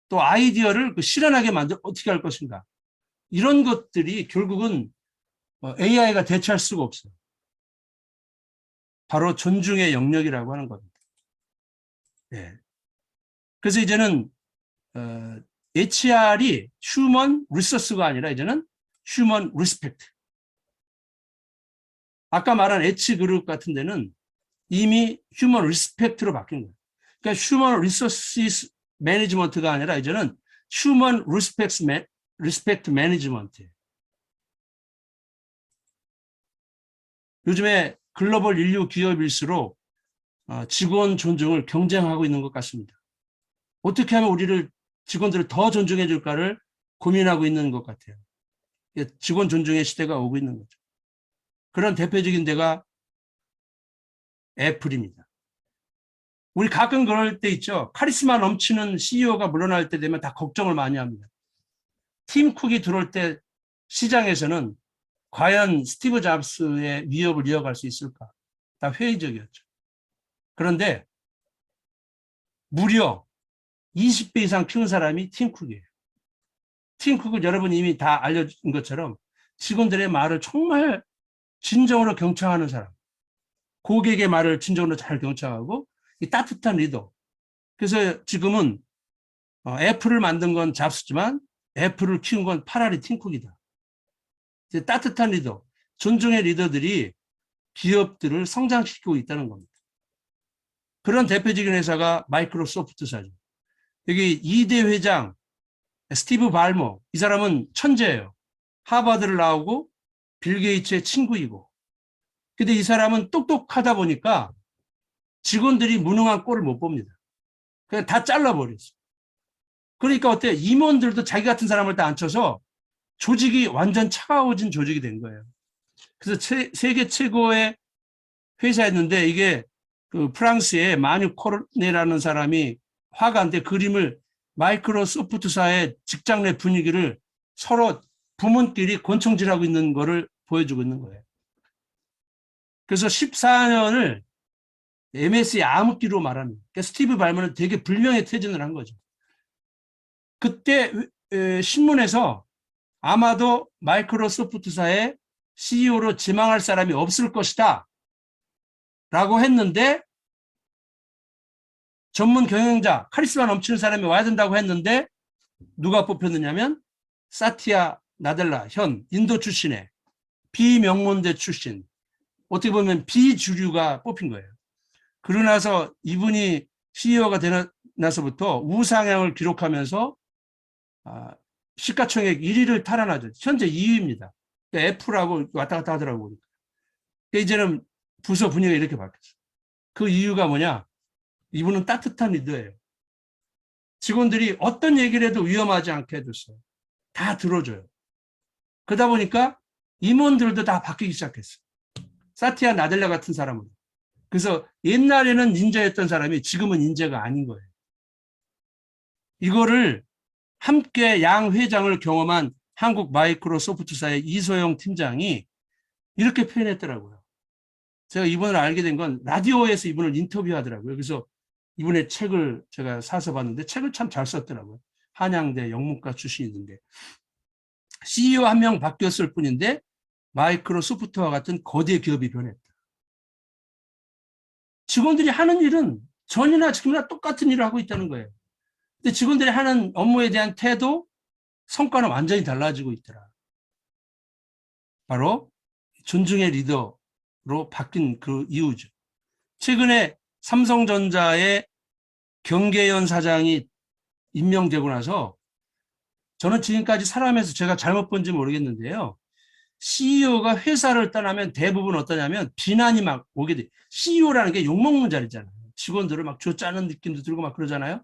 또 아이디어를 실현하게 만들 어떻게 할 것인가? 이런 것들이 결국은 AI가 대체할 수가 없어요. 바로 존중의 영역이라고 하는 겁니다. 네. 그래서 이제는 HR이 휴먼 리소스가 아니라 이제는 휴먼 리스펙트. 아까 말한 H그룹 같은 데는 이미 휴먼 리스펙트로 바뀐 거예요. 그러니까 휴먼 리소스 매니지먼트가 아니라 이제는 휴먼 리스펙트 매니지먼트예요. 요즘에 글로벌 인류 기업일수록 직원 존중을 경쟁하고 있는 것 같습니다. 어떻게 하면 우리를 직원들을 더 존중해 줄까를 고민하고 있는 것 같아요. 직원 존중의 시대가 오고 있는 거죠. 그런 대표적인 데가 애플입니다. 우리 가끔 그럴 때 있죠. 카리스마 넘치는 CEO가 물러날 때 되면 다 걱정을 많이 합니다. 팀 쿡이 들어올 때 시장에서는 과연 스티브 잡스의 위협을 이어갈 수 있을까? 다 회의적이었죠. 그런데 무려 20배 이상 키운 사람이 팀 쿡이에요. 팀 쿡은 여러분이 이미 다 알려준 것처럼 직원들의 말을 정말 진정으로 경청하는 사람, 고객의 말을 진정으로 잘 경청하고 이 따뜻한 리더. 그래서 지금은 애플을 만든 건 잡스지만 애플을 키운 건 파라리 팀 쿡이다. 따뜻한 리더, 존중의 리더들이 기업들을 성장시키고 있다는 겁니다. 그런 대표적인 회사가 마이크로소프트사죠. 여기 2대 회장 스티브 발머, 이 사람은 천재예요. 하버드를 나오고 빌 게이츠의 친구이고. 근데 이 사람은 똑똑하다 보니까 직원들이 무능한 꼴을 못 봅니다. 그냥 다 잘라버렸어요. 그러니까 어때요? 임원들도 자기 같은 사람을 다 앉혀서 조직이 완전 차가워진 조직이 된 거예요. 그래서 세계 최고의 회사였는데 이게 그 프랑스의 마뉴 코르네라는 사람이 화가인데 그림을 마이크로소프트사의 직장 내 분위기를 서로 부문끼리 권총질하고 있는 거를 보여주고 있는 거예요. 그래서 14년을 MS의 암흑기로 말합니다. 그러니까 스티브 발머는 되게 불명예 퇴진을 한 거죠. 그때 신문에서 아마도 마이크로소프트사의 CEO로 지망할 사람이 없을 것이다 라고 했는데 전문 경영자, 카리스마 넘치는 사람이 와야 된다고 했는데 누가 뽑혔느냐면 사티아 나델라 현 인도 출신의 비명문대 출신, 어떻게 보면 비주류가 뽑힌 거예요. 그러고 나서 이분이 CEO가 되고 나서부터 우상향을 기록하면서 시가총액 1위를 탈환하죠. 현재 2위입니다. F라고 왔다 갔다 하더라고요. 그러니까 이제는 부서 분위기가 이렇게 바뀌었어요. 그 이유가 뭐냐? 이분은 따뜻한 리더예요. 직원들이 어떤 얘기를 해도 위험하지 않게 해줬어요. 다 들어줘요. 그러다 보니까 임원들도 다 바뀌기 시작했어요. 사티아 나델라 같은 사람은. 그래서 옛날에는 닌자였던 사람이 지금은 닌자가 아닌 거예요. 이거를 함께 양 회장을 경험한 한국 마이크로소프트사의 이소영 팀장이 이렇게 표현했더라고요. 제가 이분을 알게 된 건 라디오에서 이분을 인터뷰하더라고요. 그래서 이분의 책을 제가 사서 봤는데 책을 참 잘 썼더라고요. 한양대 영문과 출신이던데. CEO 한 명 바뀌었을 뿐인데 마이크로소프트와 같은 거대 기업이 변했다. 직원들이 하는 일은 전이나 지금이나 똑같은 일을 하고 있다는 거예요. 근데 직원들이 하는 업무에 대한 태도, 성과는 완전히 달라지고 있더라. 바로 존중의 리더로 바뀐 그 이유죠. 최근에 삼성전자의 경계연 사장이 임명되고 나서 저는 지금까지 살아가면서 제가 잘못 본지 모르겠는데요. CEO가 회사를 떠나면 대부분 어떠냐면 비난이 막 오게 돼. CEO라는 게 욕먹는 자리잖아요. 직원들을 막 쥐어짜는 느낌도 들고 막 그러잖아요.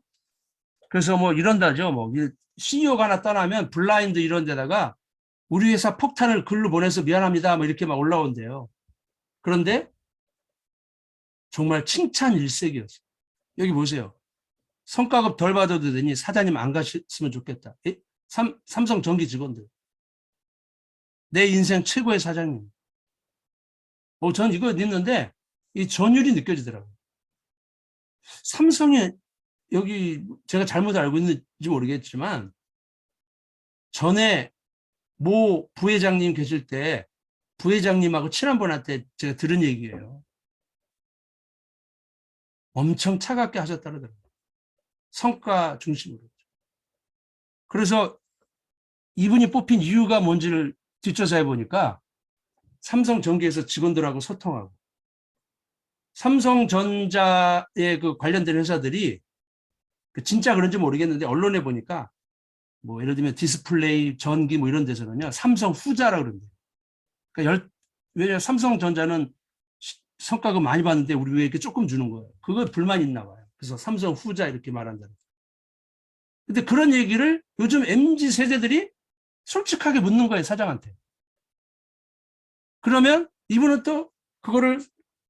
그래서 뭐 이런다죠. 뭐 CEO가 하나 떠나면 블라인드 이런 데다가 우리 회사 폭탄을 글로 보내서 미안합니다. 뭐 이렇게 막 올라온대요. 그런데 정말 칭찬 일색이었어요. 여기 보세요. 성과급 덜 받아도 되니 사장님 안 가셨으면 좋겠다. 삼성 전기 직원들. 내 인생 최고의 사장님. 전 이거 있는데 이 전율이 느껴지더라고요. 삼성에 여기 제가 잘못 알고 있는지 모르겠지만 전에 모 부회장님 계실 때 부회장님하고 친한 분한테 제가 들은 얘기예요. 엄청 차갑게 하셨다 그러더라고요. 성과 중심으로. 그래서 이분이 뽑힌 이유가 뭔지를 뒷조사해 보니까 삼성전기에서 직원들하고 소통하고 삼성전자의 그 관련된 회사들이 진짜 그런지 모르겠는데 언론에 보니까 뭐 예를 들면 디스플레이, 전기 뭐 이런 데서는요 삼성 후자라 그런대요. 그러니까 왜냐면 삼성전자는 성과급 많이 받는데 우리 왜 이렇게 조금 주는 거예요. 그거 불만이 있나 봐요. 그래서 삼성 후자 이렇게 말한다. 근데 그런 얘기를 요즘 MZ 세대들이 솔직하게 묻는 거예요, 사장한테. 그러면 이분은 또 그거를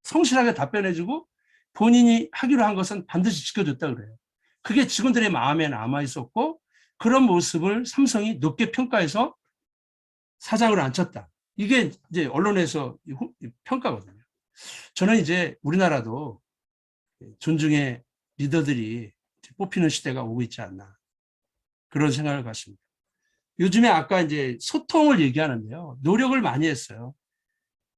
성실하게 답변해주고 본인이 하기로 한 것은 반드시 지켜줬다 그래요. 그게 직원들의 마음에 남아 있었고 그런 모습을 삼성이 높게 평가해서 사장으로 앉혔다. 이게 이제 언론에서 평가거든요. 저는 이제 우리나라도 존중의 리더들이 뽑히는 시대가 오고 있지 않나. 그런 생각을 갖습니다. 요즘에 아까 이제 소통을 얘기하는데요. 노력을 많이 했어요.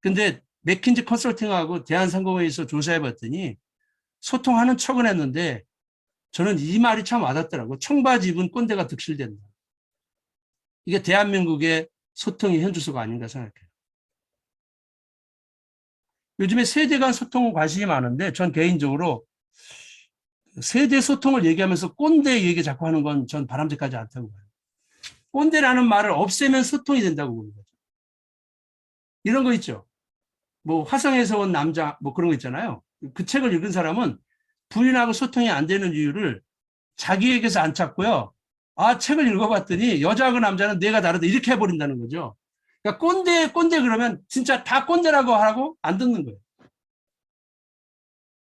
근데 맥킨지 컨설팅하고 대한상공회에서 조사해 봤더니 소통하는 척은 했는데 저는 이 말이 참 와닿더라고요. 청바지 입은 꼰대가 득실된다. 이게 대한민국의 소통의 현주소가 아닌가 생각해요. 요즘에 세대 간 소통 관심이 많은데 전 개인적으로 세대 소통을 얘기하면서 꼰대 얘기 자꾸 하는 건 전 바람직하지 않다고 봐요. 꼰대라는 말을 없애면 소통이 된다고 보는 거죠. 이런 거 있죠. 뭐 화성에서 온 남자 뭐 그런 거 있잖아요. 그 책을 읽은 사람은 부인하고 소통이 안 되는 이유를 자기에게서 안 찾고요. 책을 읽어봤더니 여자하고 남자는 뇌가 다르다 이렇게 해버린다는 거죠. 그러니까 꼰대 그러면 진짜 다 꼰대라고 하라고 안 듣는 거예요.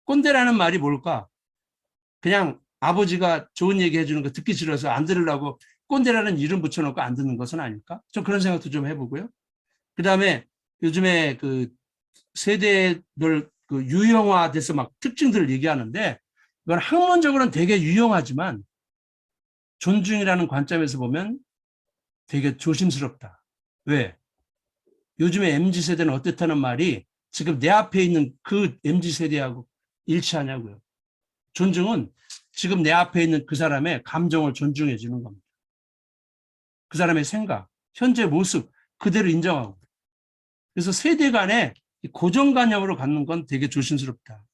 꼰대라는 말이 뭘까? 그냥 아버지가 좋은 얘기 해주는 거 듣기 싫어서 안 들으려고 꼰대라는 이름 붙여놓고 안 듣는 것은 아닐까? 좀 그런 생각도 좀 해보고요. 그 다음에 요즘에 그 세대별 그 유형화돼서 막 특징들을 얘기하는데 이건 학문적으로는 되게 유용하지만 존중이라는 관점에서 보면 되게 조심스럽다. 왜? 요즘에 MZ세대는 어떻다는 말이 지금 내 앞에 있는 그 MZ세대하고 일치하냐고요. 존중은 지금 내 앞에 있는 그 사람의 감정을 존중해 주는 겁니다. 그 사람의 생각, 현재 모습 그대로 인정하고. 그래서 세대 간의 고정관념으로 갖는 건 되게 조심스럽다.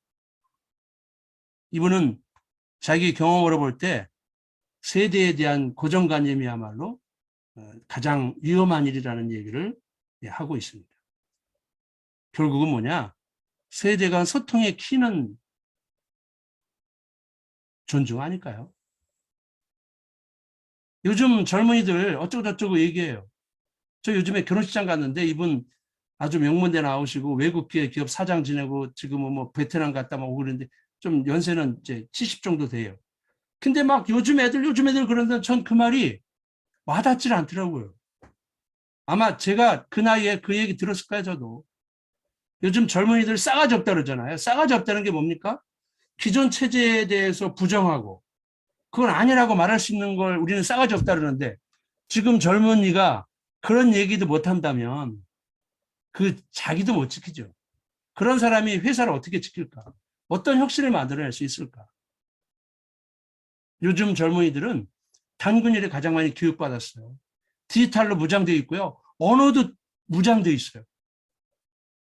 이분은 자기 경험으로 볼 때 세대에 대한 고정관념이야말로 가장 위험한 일이라는 얘기를 하고 있습니다. 결국은 뭐냐? 세대 간 소통의 키는 존중 아닐까요? 요즘 젊은이들 어쩌고저쩌고 얘기해요. 저 요즘에 결혼식장 갔는데 이분 아주 명문대 나오시고 외국 기업 사장 지내고 지금은 뭐 베트남 갔다 오고 그러는데 좀 연세는 이제 70 정도 돼요. 근데 막 요즘 애들 그러는데 전 그 말이 와닿질 않더라고요. 아마 제가 그 나이에 그 얘기 들었을 거예요, 저도. 요즘 젊은이들 싸가지 없다 그러잖아요. 싸가지 없다는 게 뭡니까? 기존 체제에 대해서 부정하고 그건 아니라고 말할 수 있는 걸 우리는 싸가지 없다 그러는데 지금 젊은이가 그런 얘기도 못 한다면 그 자기도 못 지키죠. 그런 사람이 회사를 어떻게 지킬까? 어떤 혁신을 만들어낼 수 있을까? 요즘 젊은이들은 단군일에 가장 많이 교육받았어요. 디지털로 무장되어 있고요. 언어도 무장되어 있어요.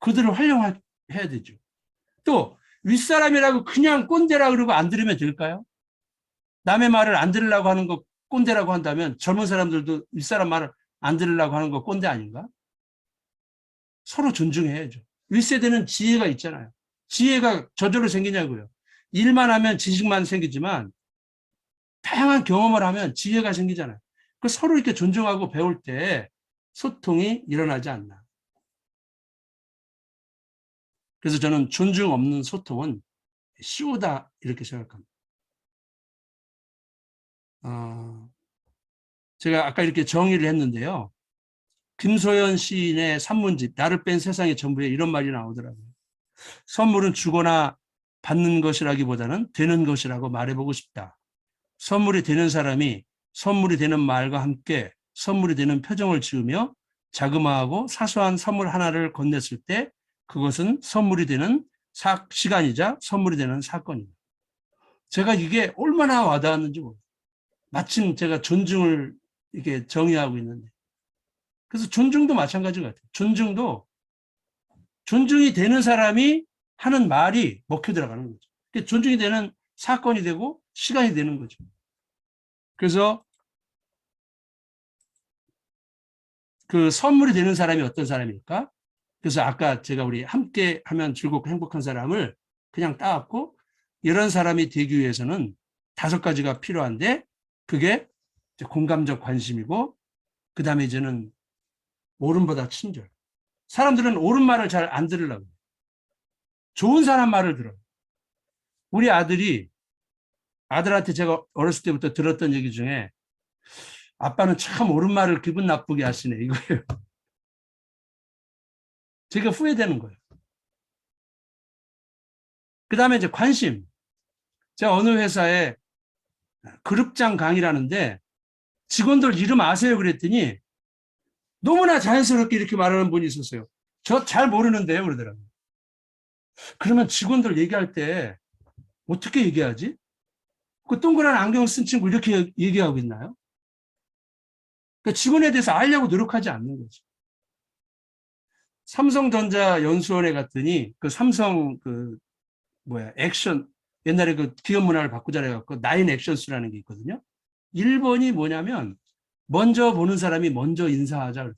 그들을 활용해야 되죠. 또 윗사람이라고 그냥 꼰대라 그러고 안 들으면 될까요? 남의 말을 안 들으려고 하는 거 꼰대라고 한다면 젊은 사람들도 윗사람 말을 안 들으려고 하는 거 꼰대 아닌가? 서로 존중해야죠. 윗세대는 지혜가 있잖아요. 지혜가 저절로 생기냐고요. 일만 하면 지식만 생기지만 다양한 경험을 하면 지혜가 생기잖아요. 그 서로 이렇게 존중하고 배울 때 소통이 일어나지 않나. 그래서 저는 존중 없는 소통은 쉬우다 이렇게 생각합니다. 제가 아까 이렇게 정의를 했는데요. 김소연 시인의 산문집 나를 뺀 세상의 전부에 이런 말이 나오더라고요. 선물은 주거나 받는 것이라기보다는 되는 것이라고 말해보고 싶다. 선물이 되는 사람이 선물이 되는 말과 함께 선물이 되는 표정을 지으며 자그마하고 사소한 선물 하나를 건넸을 때 그것은 선물이 되는 시간이자 선물이 되는 사건입니다. 제가 이게 얼마나 와닿았는지 모르겠어요. 마침 제가 존중을 이렇게 정의하고 있는데. 그래서 존중도 마찬가지 같아요. 존중이 되는 사람이 하는 말이 먹혀 들어가는 거죠. 그러니까 존중이 되는 사건이 되고 시간이 되는 거죠. 그래서 그 선물이 되는 사람이 어떤 사람일까? 그래서 아까 제가 우리 함께 하면 즐겁고 행복한 사람을 그냥 따왔고 이런 사람이 되기 위해서는 5가지가 필요한데 그게 공감적 관심이고 그 다음에 이제는 옳음보다 친절. 사람들은 옳은 말을 잘 안 들으려고 해요. 좋은 사람 말을 들어요. 우리 아들한테 제가 어렸을 때부터 들었던 얘기 중에 아빠는 참 옳은 말을 기분 나쁘게 하시네 이거예요. 제가 후회되는 거예요. 그 다음에 이제 관심. 제가 어느 회사에 그룹장 강의라는데 직원들 이름 아세요? 그랬더니 너무나 자연스럽게 이렇게 말하는 분이 있었어요. 저 잘 모르는데요. 그러더라고요. 그러면 직원들 얘기할 때 어떻게 얘기하지? 그 동그란 안경 쓴 친구 이렇게 얘기하고 있나요? 그러니까 직원에 대해서 알려고 노력하지 않는 거죠. 삼성전자 연수원에 갔더니 그 삼성 액션 옛날에 그 기업 문화를 바꾸자 해갖고 9 액션스라는 게 있거든요. 1번이 뭐냐면 먼저 보는 사람이 먼저 인사하자.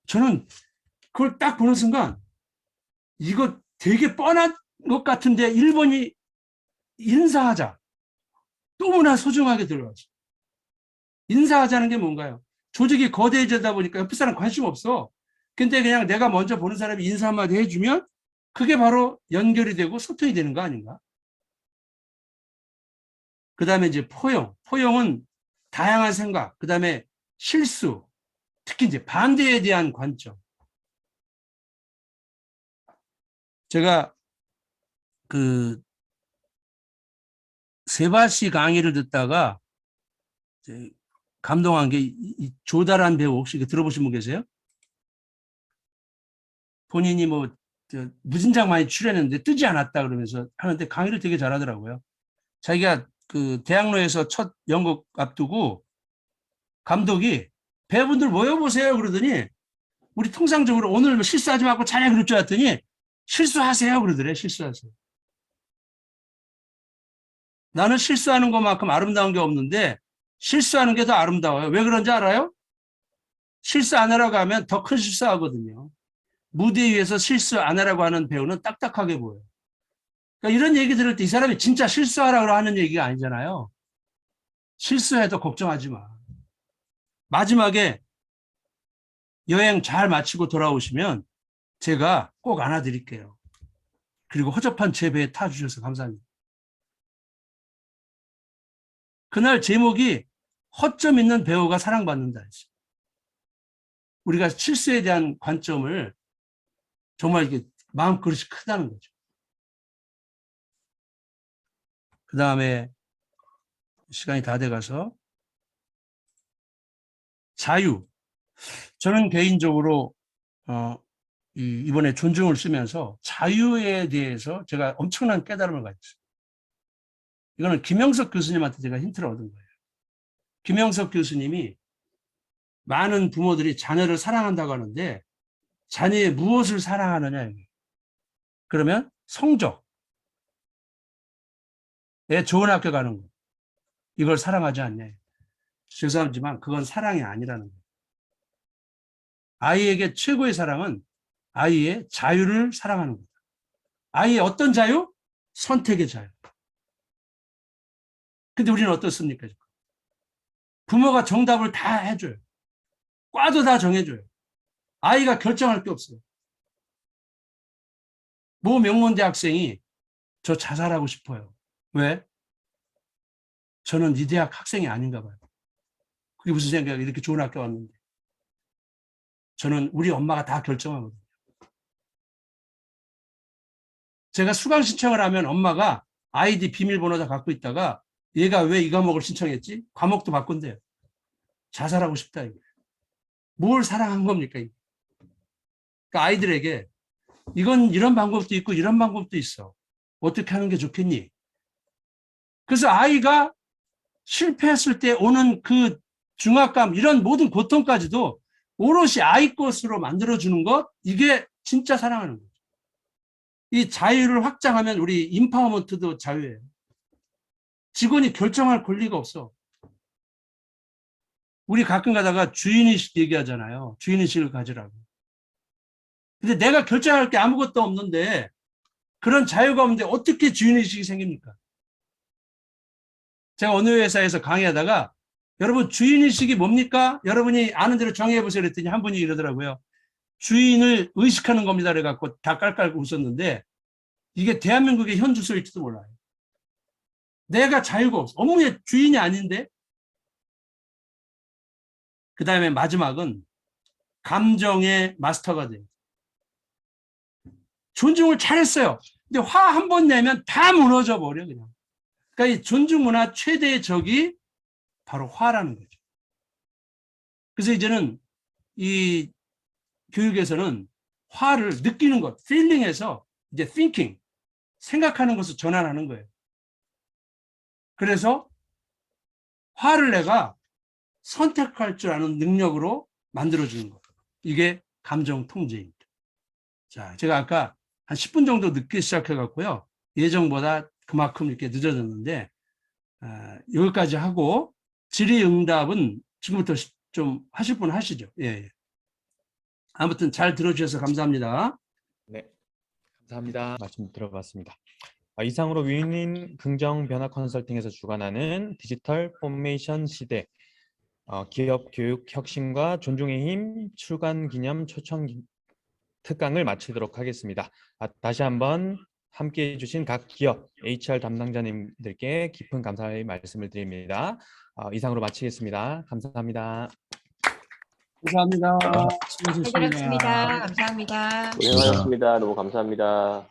저는 그걸 딱 보는 순간 이거 되게 뻔한 것 같은데 1번이 인사하자. 너무나 소중하게 들어가죠. 인사하자는 게 뭔가요? 조직이 거대해지다 보니까 옆에 사람 관심 없어. 근데 그냥 내가 먼저 보는 사람이 인사 한마디 해주면 그게 바로 연결이 되고 소통이 되는 거 아닌가? 그 다음에 이제 포용. 포용은 다양한 생각, 그 다음에 실수, 특히 이제 반대에 대한 관점. 제가 그 세바시 강의를 듣다가 감동한 게 이 조달한 배우 혹시 들어보신 분 계세요? 본인이 무진장 많이 출연했는데 뜨지 않았다 그러면서 하는데 강의를 되게 잘하더라고요. 자기가 그 대학로에서 첫 연극 앞두고 감독이 배우분들 모여보세요 그러더니 우리 통상적으로 오늘 뭐 실수하지 말고 잘해 그럴 줄 알았더니 실수하세요 그러더래. 실수하세요. 나는 실수하는 것만큼 아름다운 게 없는데 실수하는 게 더 아름다워요. 왜 그런지 알아요? 실수 안 하라고 하면 더 큰 실수하거든요. 무대 위에서 실수 안 하라고 하는 배우는 딱딱하게 보여요. 그러니까 이런 얘기 들을 때 이 사람이 진짜 실수하라고 하는 얘기가 아니잖아요. 실수해도 걱정하지 마. 마지막에 여행 잘 마치고 돌아오시면 제가 꼭 안아드릴게요. 그리고 허접한 제 배에 타주셔서 감사합니다. 그날 제목이 허점 있는 배우가 사랑받는다. 우리가 실수에 대한 관점을 정말 이게 마음그릇이 크다는 거죠. 그 다음에 시간이 다 돼가서 자유. 저는 개인적으로 이번에 존중을 쓰면서 자유에 대해서 제가 엄청난 깨달음을 가졌어요. 이거는 김영석 교수님한테 제가 힌트를 얻은 거예요. 김영석 교수님이 많은 부모들이 자녀를 사랑한다고 하는데 자녀의 무엇을 사랑하느냐. 그러면 성적, 애 좋은 학교 가는 거, 이걸 사랑하지 않냐. 죄송하지만 그건 사랑이 아니라는 거예요. 아이에게 최고의 사랑은 아이의 자유를 사랑하는 거다. 아이의 어떤 자유? 선택의 자유. 근데 우리는 어떻습니까? 부모가 정답을 다 해줘요. 과도 다 정해줘요. 아이가 결정할 게 없어요. 모 명문대 학생이 저 자살하고 싶어요. 왜? 저는 이 대학 학생이 아닌가 봐요. 그게 무슨 생각이에요? 이렇게 좋은 학교 왔는데. 저는 우리 엄마가 다 결정하거든요. 제가 수강 신청을 하면 엄마가 아이디 비밀번호 다 갖고 있다가 얘가 왜 이 과목을 신청했지? 과목도 바꾼대요. 자살하고 싶다. 이거. 뭘 사랑한 겁니까? 이거. 그러니까 아이들에게 이건 이런 방법도 있고 이런 방법도 있어. 어떻게 하는 게 좋겠니? 그래서 아이가 실패했을 때 오는 그 중압감, 이런 모든 고통까지도 오롯이 아이 것으로 만들어주는 것, 이게 진짜 사랑하는 거죠. 이 자유를 확장하면 우리 인파워먼트도 자유예요. 직원이 결정할 권리가 없어. 우리 가끔 가다가 주인의식 얘기하잖아요. 주인의식을 가지라고. 근데 내가 결정할 게 아무것도 없는데, 그런 자유가 없는데 어떻게 주인의식이 생깁니까? 제가 어느 회사에서 강의하다가 여러분 주인의식이 뭡니까? 여러분이 아는 대로 정의해보세요 그랬더니 한 분이 이러더라고요. 주인을 의식하는 겁니다 그래갖고 다 깔깔 웃었는데 이게 대한민국의 현 주소일지도 몰라요. 내가 자유가 없어. 업무의 주인이 아닌데. 그 다음에 마지막은 감정의 마스터가 돼요. 존중을 잘했어요. 근데 화 한 번 내면 다 무너져 버려 그냥. 그러니까 이 존중 문화 최대의 적이 바로 화라는 거죠. 그래서 이제는 이 교육에서는 화를 느끼는 것, feeling에서 이제 thinking, 생각하는 것을 전환하는 거예요. 그래서 화를 내가 선택할 줄 아는 능력으로 만들어주는 것. 이게 감정 통제입니다. 자, 제가 아까 한 10분 정도 늦게 시작해갖고요. 예정보다 그만큼 이렇게 늦어졌는데, 여기까지 하고, 질의응답은 지금부터 좀 하실 분 하시죠. 예. 아무튼 잘 들어주셔서 감사합니다. 네, 감사합니다. 말씀 들어봤습니다. 이상으로 위인 긍정 변화 컨설팅에서 주관하는 디지털 포메이션 시대 기업 교육 혁신과 존중의 힘 출간 기념 초청 특강을 마치도록 하겠습니다. 다시 한번 함께해 주신 각 기업 HR 담당자님들께 깊은 감사의 말씀을 드립니다. 이상으로 마치겠습니다. 감사합니다. 감사합니다. 잘 들었습니다. 감사합니다. 고생하셨습니다. 너무 감사합니다.